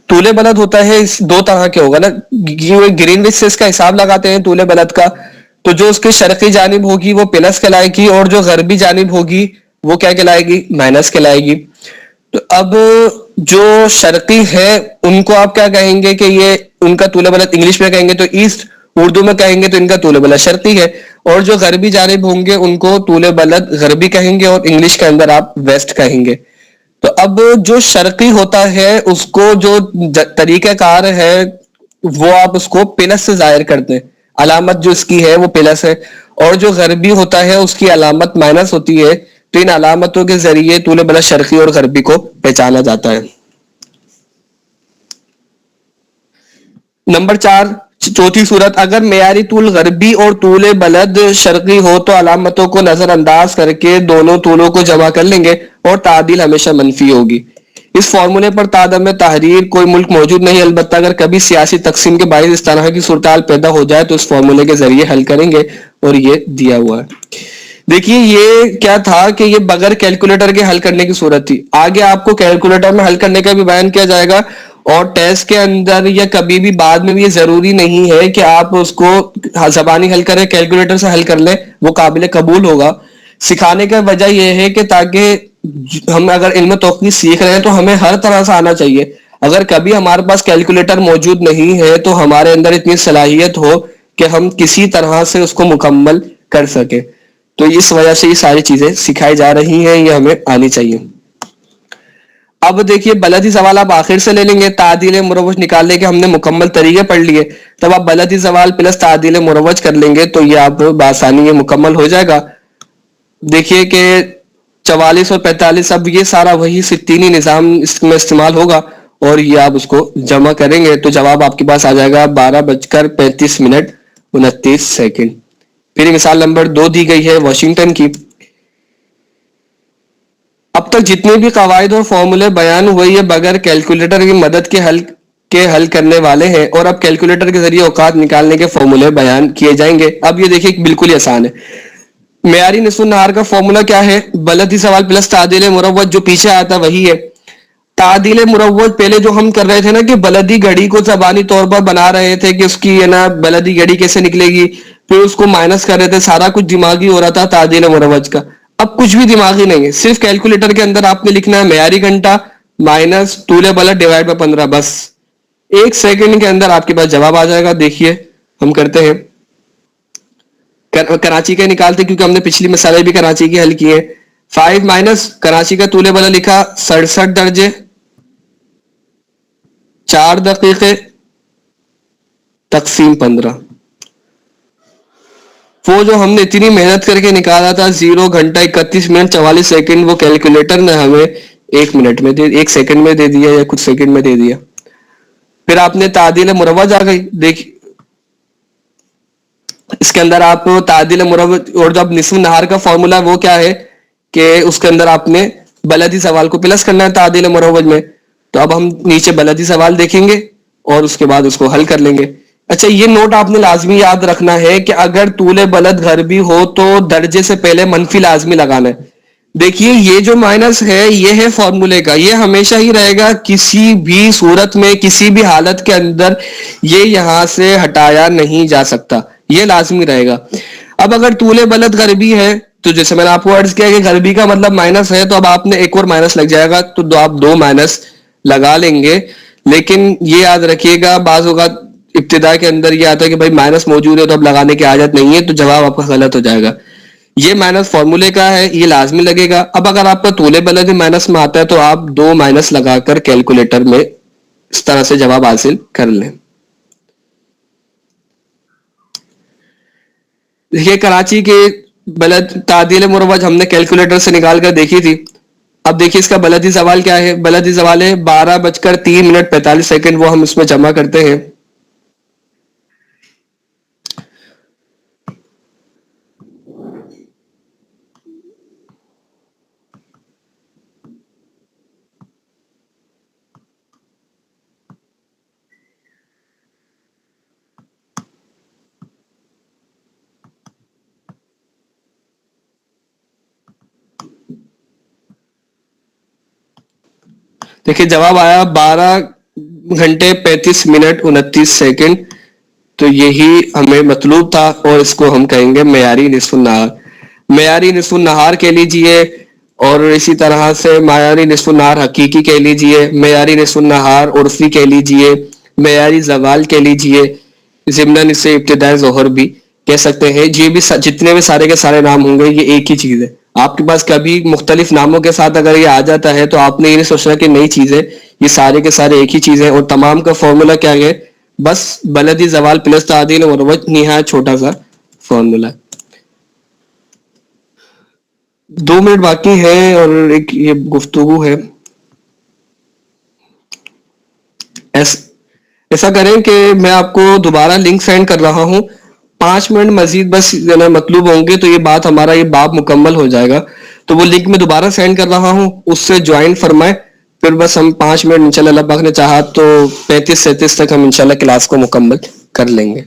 طول بلد ہوتا ہے اس 2 طرح کے ہوگا نا. گرین وچ سے اس کا حساب لگاتے ہیں طول بلد کا. تو جو اس کی شرقی جانب ہوگی وہ پلس کہلائے گی، اور جو غربی جانب ہوگی وہ کیا کہلائے گی؟ مائنس کہلائے گی. تو اب جو شرقی ہے ان کو آپ کیا کہیں گے کہ یہ ان کا طول بلد انگلش میں کہیں گے تو ایسٹ، اردو میں کہیں گے تو ان کا طول بلد شرقی ہے. اور جو غربی جانب ہوں گے ان کو طول بلد غربی کہیں گے، اور انگلش کے اندر آپ ویسٹ کہیں گے. تو اب جو شرقی ہوتا ہے اس کو جو طریقہ کار ہے وہ آپ اس کو پلس سے ظاہر کرتے ہیں، علامت جو اس کی ہے وہ پلس ہے. اور جو غربی ہوتا ہے اس کی علامت مائنس ہوتی ہے. تو ان علامتوں کے ذریعے طول بلد شرقی اور غربی کو پہچانا جاتا ہے. نمبر 4، چوتھی صورت، اگر معیاری طول غربی اور طول بلد شرقی ہو تو علامتوں کو نظر انداز کر کے دونوں طولوں کو جمع کر لیں گے اور تعدیل ہمیشہ منفی ہوگی. اس فارمولے پر تعدم تحریر کوئی ملک موجود نہیں، البتہ اگر کبھی سیاسی تقسیم کے باعث اس طرح کی صورتحال پیدا ہو جائے تو اس فارمولے کے ذریعے حل کریں گے، اور یہ دیا ہوا ہے. دیکھیے یہ کیا تھا کہ یہ بغیر کیلکولیٹر کے حل کرنے کی صورت تھی. آگے آپ کو کیلکولیٹر میں حل کرنے کا بھی بیان کیا جائے گا، اور ٹیسٹ کے اندر یا کبھی بھی بعد میں بھی یہ ضروری نہیں ہے کہ آپ اس کو زبانی حل کریں، کیلکولیٹر سے حل کر لیں، وہ قابل قبول ہوگا. سکھانے کا وجہ یہ ہے کہ تاکہ ہم اگر علم توقع سیکھ رہے ہیں تو ہمیں ہر طرح سے آنا چاہیے. اگر کبھی ہمارے پاس کیلکولیٹر موجود نہیں ہے تو ہمارے اندر اتنی صلاحیت ہو کہ ہم کسی طرح سے اس کو مکمل کر سکیں. تو اس وجہ سے یہ ساری چیزیں سکھائی جا رہی ہیں، یہ ہمیں آنی چاہیے. اب دیکھیے بلدی سوال آپ آخر سے لے لیں گے. تعدیل مروج نکالنے کے ہم نے مکمل طریقے پڑھ لیے، تب آپ بلدی سوال پلس تعدیل مروج کر لیں گے تو یہ آپ بآسانی یہ مکمل ہو جائے گا. دیکھیے کہ 44 اور 45 اب یہ سارا وہی ستینی نظام اس میں استعمال ہوگا، اور یہ آپ اس کو جمع کریں گے تو جواب آپ کے پاس آ جائے گا 12:35:29. پھر مثال نمبر 2 دی گئی ہے واشنگٹن کی. اب تک جتنے بھی قواعد اور فارمولے بیان ہوئے یہ بغیر کیلکولیٹر کی مدد کے حل کرنے والے ہیں، اور اب کیلکولیٹر کے ذریعے اوقات نکالنے کے فارمولے بیان کیے جائیں گے. اب یہ دیکھیے بالکل ہی آسان ہے. معیاری نصف النہار کا فارمولا کیا ہے؟ بلدی سوال پلس تعدیل مروج، جو پیچھے آتا وہی ہے. تعدیل مروج پہلے جو ہم کر رہے تھے نا کہ بلدی گھڑی کو زبانی طور پر بنا رہے تھے کہ اس کی بلدی گھڑی کیسے نکلے گی، پھر اس کو مائنس کر رہے تھے، سارا کچھ دماغی ہو رہا تھا تعدیل مروج کا. اب کچھ بھی دماغی نہیں ہے، صرف کیلکولیٹر کے اندر آپ نے لکھنا ہے معیاری گھنٹہ مائنس طول بلد ڈیوائڈ بائی 15، بس 1 سیکنڈ کے اندر آپ کے پاس جواب آ جائے گا. دیکھیے ہم کرتے ہیں، کراچی کا نکالتے کیونکہ ہم نے پچھلی مثالیں بھی کراچی کی حل کی ہیں. 5 مائنس کراچی کا طول بلد لکھا 67 درجے 4 دقیقے تقسیم 15. وہ جو ہم نے اتنی محنت کر کے نکالا تھا 0 گھنٹہ 31 منٹ 44 سیکنڈ، وہ کیلکولیٹر نے ہمیں 1 منٹ میں 1 سیکنڈ میں دے دیا یا کچھ سیکنڈ میں دے دیا. پھر آپ نے تعدیل مروج آ گئی. دیکھ اس کے اندر آپ تعدیل مروج، اور جو اب نصف نہار کا فارمولا وہ کیا ہے کہ اس کے اندر آپ نے بلدی سوال کو پلس کرنا ہے تعدیل مروج میں. تو اب ہم نیچے بلدی سوال دیکھیں گے اور اس کے بعد اس کو حل کر لیں گے. اچھا یہ نوٹ آپ نے لازمی یاد رکھنا ہے کہ اگر طول بلد غربی ہو تو درجے سے پہلے منفی لازمی لگانا ہے. دیکھیے یہ جو مائنس ہے یہ ہے فارمولے کا، یہ ہمیشہ ہی رہے گا، کسی بھی صورت میں کسی بھی حالت کے اندر یہ یہاں سے ہٹایا نہیں جا سکتا، یہ لازمی رہے گا. اب اگر طول بلد غربی ہے تو جیسے میں نے آپ کو عرض کیا کہ غربی کا مطلب مائنس ہے، تو اب آپ نے ایک اور مائنس لگ جائے گا تو آپ 2 مائنس لگا لیں گے. لیکن یہ یاد رکھیے گا بعض اوقات ابتدا کے اندر یہ آتا ہے کہ بھائی مائنس موجود ہے تو اب لگانے کی عادت نہیں ہے، تو جواب آپ کا غلط ہو جائے گا. یہ مائنس فارمولے کا ہے، یہ لازمی لگے گا. اب اگر آپ کا طول بلد مائنس میں آتا ہے تو آپ 2 مائنس لگا کر کیلکولیٹر میں اس طرح سے جواب حاصل کر لیں. دیکھیے کراچی کے بلد تعدیل مروج ہم نے کیلکولیٹر سے نکال کر دیکھی تھی. اب دیکھیے اس کا بلدی سوال کیا ہے؟ بلدی سوال ہے 12:03:45، وہ ہم اس میں جمع کرتے ہیں. دیکھیے جواب آیا 12:35:29. تو یہی ہمیں مطلوب تھا اور اس کو ہم کہیں گے معیاری نصف النہار. معیاری نصف النہار کہہ لیجئے، اور اسی طرح سے معیاری نصف النہار حقیقی کہہ لیجئے، معیاری نصف النہار عرفی کہہ لیجئے، معیاری زوال کہہ لیجئے، ضمناً اس سے ابتدائی ظہر بھی کہہ سکتے ہیں. یہ بھی جتنے بھی سارے کے سارے نام ہوں گے یہ ایک ہی چیز ہے. آپ کے پاس کبھی مختلف ناموں کے ساتھ اگر یہ آ جاتا ہے تو آپ نے یہ نہیں سوچنا کہ نئی چیز ہے، یہ سارے کے سارے ایک ہی چیز ہے. اور تمام کا فارمولا کیا ہے؟ بس بلدی زوال پلس تعدیل مروج، نہایت چھوٹا سا فارمولا. 2 منٹ باقی ہیں اور ایک یہ گفتگو ہے. ایسا کریں کہ میں آپ کو دوبارہ لنک سینڈ کر رہا ہوں، 5 منٹ مزید بس مطلوب ہوں گے تو یہ بات ہمارا یہ باب مکمل ہو جائے گا. تو وہ لنک میں دوبارہ سینڈ کر رہا ہوں، اس سے جوائن فرمائیں پھر بس ہم 5 منٹ انشاءاللہ اللہ پاک نے چاہا تو 35-37 تک ہم انشاءاللہ کلاس کو مکمل کر لیں گے.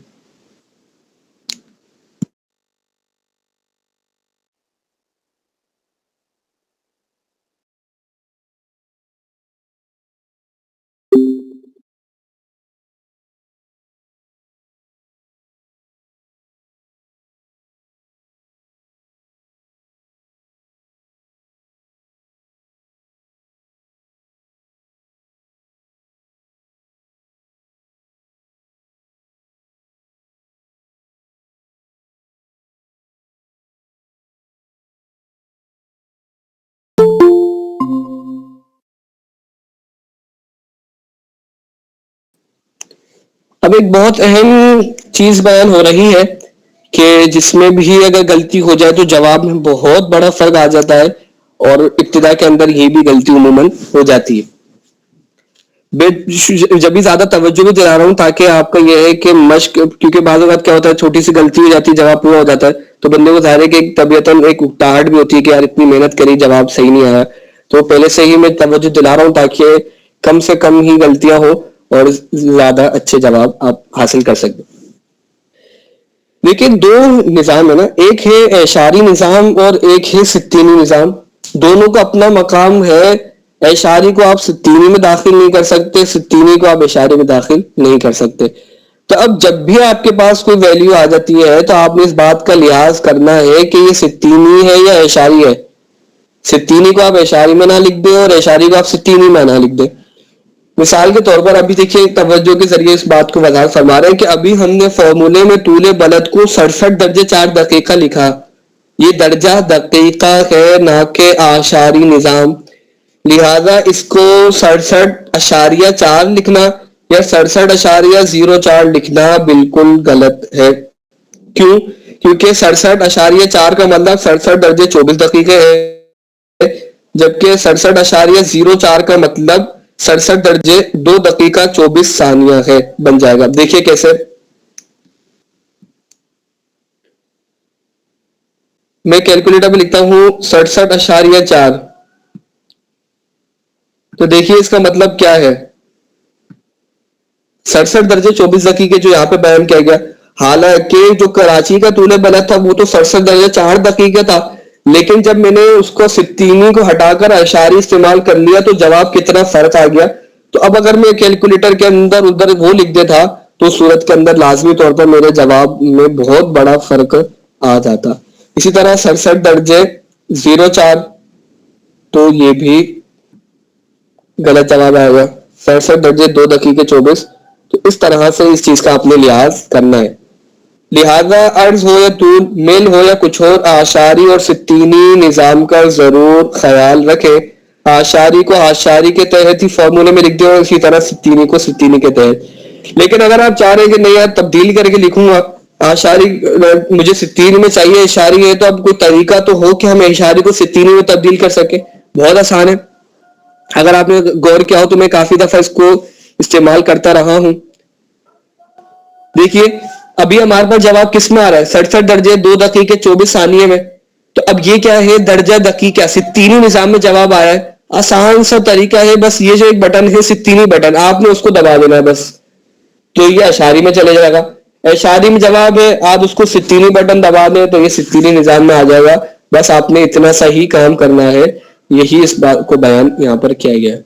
اب ایک بہت اہم چیز بیان ہو رہی ہے کہ جس میں بھی اگر غلطی ہو جائے تو جواب میں بہت بڑا فرق آ جاتا ہے، اور ابتدا کے اندر یہ بھی غلطی عموماً ہو جاتی ہے. جب بھی زیادہ توجہ بھی دلا رہا ہوں تاکہ آپ کا یہ ہے کہ مشق، کیونکہ بعض اوقات کیا ہوتا ہے چھوٹی سی غلطی ہو جاتی ہے جواب پورا ہو جاتا ہے تو بندے کو ظاہر ہے کہ ایک طبیعتاً ایک اکتاہٹ بھی ہوتی ہے کہ یار اتنی محنت کری جواب صحیح نہیں آیا. تو پہلے سے ہی میں توجہ دلا رہا ہوں تاکہ کم سے کم ہی غلطیاں ہو اور زیادہ اچھے جواب آپ حاصل کر سکیں. لیکن دو نظام ہے نا، ایک ہے اعشاری نظام اور ایک ہے ستینی نظام. دونوں کا اپنا مقام ہے. اعشاری کو آپ ستینی میں داخل نہیں کر سکتے، ستینی کو آپ اعشاری میں داخل نہیں کر سکتے. تو اب جب بھی آپ کے پاس کوئی ویلیو آ جاتی ہے تو آپ نے اس بات کا لحاظ کرنا ہے کہ یہ ستینی ہے یا اعشاری ہے. ستینی کو آپ اعشاری میں نہ لکھ دیں اور اعشاری کو آپ ستینی میں نہ لکھ دیں. مثال کے طور پر ابھی دیکھیے توجہ کے ذریعے اس بات کو وضاحت فرما رہے ہیں کہ ابھی ہم نے فارمولے میں طول بلد کو 67 درجے 4 دقیقہ لکھا. یہ درجہ دقیقہ ہے نہ کہ اعشاری نظام، لہذا اس کو 67.4 لکھنا یا 67.04 لکھنا بالکل غلط ہے. کیوں؟ کیونکہ 67.4 کا مطلب 67 درجے 24 دقیقے ہے، جبکہ 67.04 کا مطلب 67 درجے 2 دقیقہ 24 ثانیہ ہے. بن جائے گا، دیکھیے کیسے. میں کیلکولیٹر پہ لکھتا ہوں 67.4، تو دیکھیے اس کا مطلب کیا ہے. 67 درجے 24 دقیقے جو یہاں پہ بیان کیا گیا، حالانکہ جو کراچی کا طول بلد تھا وہ تو 67 درجے 4 دقیقے تھا، لیکن جب میں نے اس کو ستینی کو ہٹا کر اعشاری استعمال کر لیا تو جواب کتنا فرق آ گیا. تو اب اگر میں کیلکولیٹر کے اندر ادھر وہ لکھ دیتا تو صورت کے اندر لازمی طور پر میرے جواب میں بہت بڑا فرق آ جاتا. اسی طرح 67 درجے 04 تو یہ بھی غلط جواب آئے گا. 67 درجے 2 دقیقے 24. تو اس طرح سے اس چیز کا آپ نے لحاظ کرنا ہے. لہذا عرض ہو یا طول، میل ہو یا کچھ اور، اعشاری اور ستینی نظام کا ضرور خیال رکھیں. اعشاری کو اعشاری کے تحت ہی فارمولے میں لکھ دیں اور اسی طرح ستینی کو ستینی کے تحت. لیکن اگر آپ چاہ رہے ہیں کہ نہیں یار تبدیل کر کے لکھوں گا، اعشاری مجھے ستینی میں چاہیے اعشاری ہے، تو اب کوئی طریقہ تو ہو کہ ہم اعشاری کو ستینی میں تبدیل کر سکیں. بہت آسان ہے. اگر آپ نے غور کیا ہو تو میں کافی دفعہ اس کو استعمال کرتا رہا ہوں. دیکھیے ابھی ہمارے پاس جواب کس میں آ رہا ہے، 67 درجے 2 دقیقے 24 ثانیے میں. تو اب یہ کیا ہے، درجہ دقیقہ ستینی نظام میں جواب آیا ہے. آسان سا طریقہ ہے، بس یہ جو ایک بٹن ہے ستینی بٹن، آپ نے اس کو دبا دینا ہے بس، تو یہ اشاری میں چلے جائے گا. اشاری میں جواب ہے، آپ اس کو ستینی بٹن دبا دیں تو یہ ستینی نظام میں آ جائے گا. بس آپ نے اتنا سا ہی کام کرنا ہے. یہی اس بات کو بیان یہاں پر کیا گیا ہے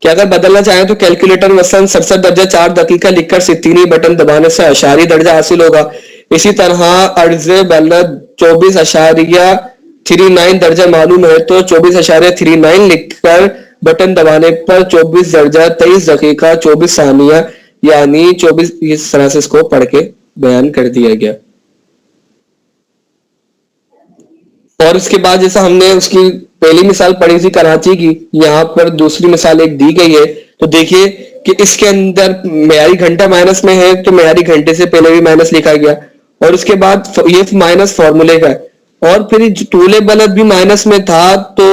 کہ اگر بدلنا چاہیں تو کیلکولیٹر مثلا 67 درجہ 4 دقیقہ لکھ کر ستینی بٹن دبانے سے اشاری درجہ حاصل ہوگا. اسی طرح عرض بلد 24.39 درجہ معلوم ہے تو 24.39 لکھ کر بٹن دبانے پر 24 درجہ 23 دقیقہ 24 ثانیہ یعنی 24، اس طرح سے اس کو پڑھ کے بیان کر دیا گیا. اور اس کے بعد جیسا ہم نے اس کی پہلی مثال پڑھی تھی کراچی کی، یہاں پر دوسری مثال ایک دی گئی ہے. تو دیکھیے کہ اس کے اندر معیاری گھنٹہ مائنس میں ہے تو معیاری گھنٹے سے پہلے بھی مائنس لکھا گیا، اور اس کے بعد یہ مائنس فارمولے کا ہے، اور پھر طول بلد بھی مائنس میں تھا تو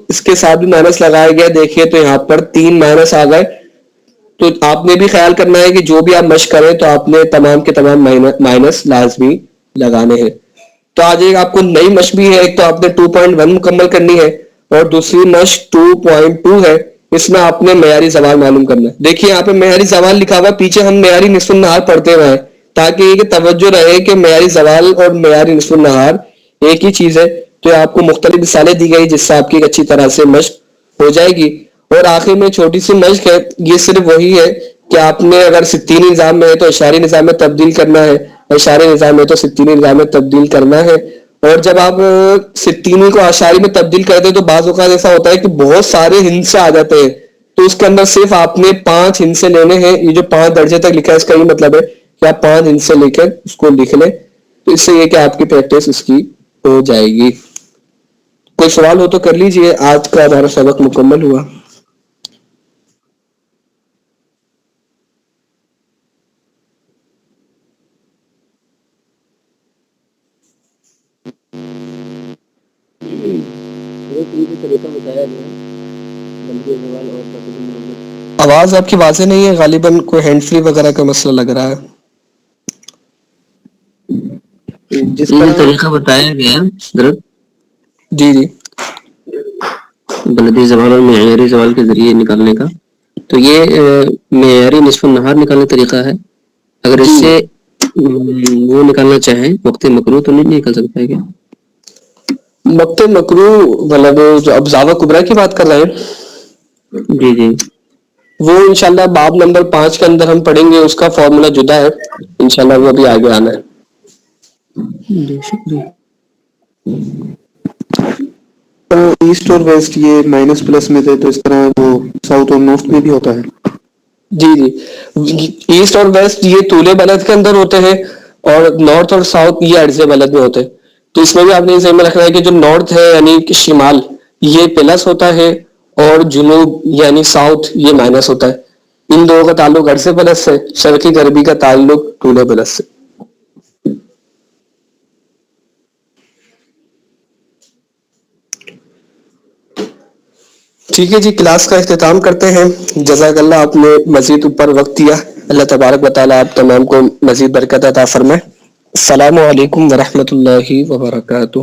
اس کے ساتھ بھی مائنس لگایا گیا. دیکھیے تو یہاں پر 3 مائنس آ گئے. تو آپ نے بھی خیال کرنا ہے کہ جو بھی آپ مشق کریں تو آپ نے تمام کے تمام مائنس لازمی لگانے ہیں. تو آج ایک آپ کو نئی مشق بھی ہے. ایک تو آپ نے 2.1 مکمل کرنی ہے اور دوسری مشق 2.2 ہے، اس میں آپ نے معیاری زوال معلوم کرنا ہے. دیکھیے یہاں پہ معیاری زوال لکھا ہوا، پیچھے ہم معیاری نصف النہار پڑھتے ہوئے ہیں تاکہ یہ توجہ رہے کہ معیاری زوال اور معیاری نصف النہار ایک ہی چیز ہے. تو آپ کو مختلف مثالیں دی گئی جس سے آپ کی اچھی طرح سے مشق ہو جائے گی. اور آخر میں چھوٹی سی مشق ہے، یہ صرف وہی ہے کہ آپ نے اگر ستینی نظام میں ہے تو اشاری نظام میں تبدیل کرنا ہے، اشاری نظام میں تو ستینی نظام میں تبدیل کرنا ہے. اور جب آپ ستینی کو اشاری میں تبدیل کرتے ہیں تو بعض اوقات ایسا ہوتا ہے کہ بہت سارے ہندسے آ جاتے ہیں، تو اس کے اندر صرف آپ نے 5 ہندسے لینے ہیں. یہ جو 5 درجے تک لکھا ہے اس کا یہ مطلب ہے کہ آپ 5 ہندسے لے کر اس کو لکھ لیں، تو اس سے یہ کہ آپ کی پریکٹس اس کی ہو جائے گی. کوئی سوال ہو تو کر لیجئے. آج کا ہمارا سبق مکمل ہوا. آواز آپ کی واضح نہیں ہے، غالباً کوئی ہینڈ فری وغیرہ کا مسئلہ لگ رہا ہے. جس یہ جو طرح طریقہ بتایا گیا حضرت جی جی بلدی زوال اور معیاری زوال کے ذریعے نکالنے کا، تو یہ معیاری نصف النہار نکالنے کا طریقہ ہے. اگر اس جی سے وہ نکالنا چاہیں وقت مکروہ تو نہیں نکل سکتا ہے کیا؟ وقت مکروہ مطلب جو اب زاویہ کبریٰ کی بات کر رہے ہیں، جی جی وہ انشاءاللہ باب نمبر 5 کے اندر ہم پڑھیں گے. اس کا فارمولا جدا ہے انشاءاللہ، وہ بھی آگے آنا ہے. جی شکریہ. ایسٹ اور ویسٹ یہ مائنس پلس میں تھے، تو اس طرح وہ ساؤتھ اور نارتھ میں بھی ہوتا ہے. جی جی ایسٹ اور ویسٹ یہ طول بلد کے اندر ہوتے ہیں، اور نارتھ اور ساؤتھ یہ عرض بلد میں ہوتے ہیں. تو اس میں بھی آپ نے ذہن میں رکھنا ہے کہ جو نارتھ ہے یعنی کہ شمال یہ پلس ہوتا ہے، اور جنوب یعنی ساؤتھ یہ مائنس ہوتا ہے. ان دونوں کا تعلق عرض بلد سے، شرقی غربی کا تعلق طول بلد سے. ٹھیک ہے جی، کلاس کا اختتام کرتے ہیں. جزاک اللہ، آپ نے مزید اوپر وقت دیا. اللہ تبارک و تعالیٰ آپ تمام کو مزید برکت عطا فرمائے. السلام علیکم ورحمۃ اللہ وبرکاتہ.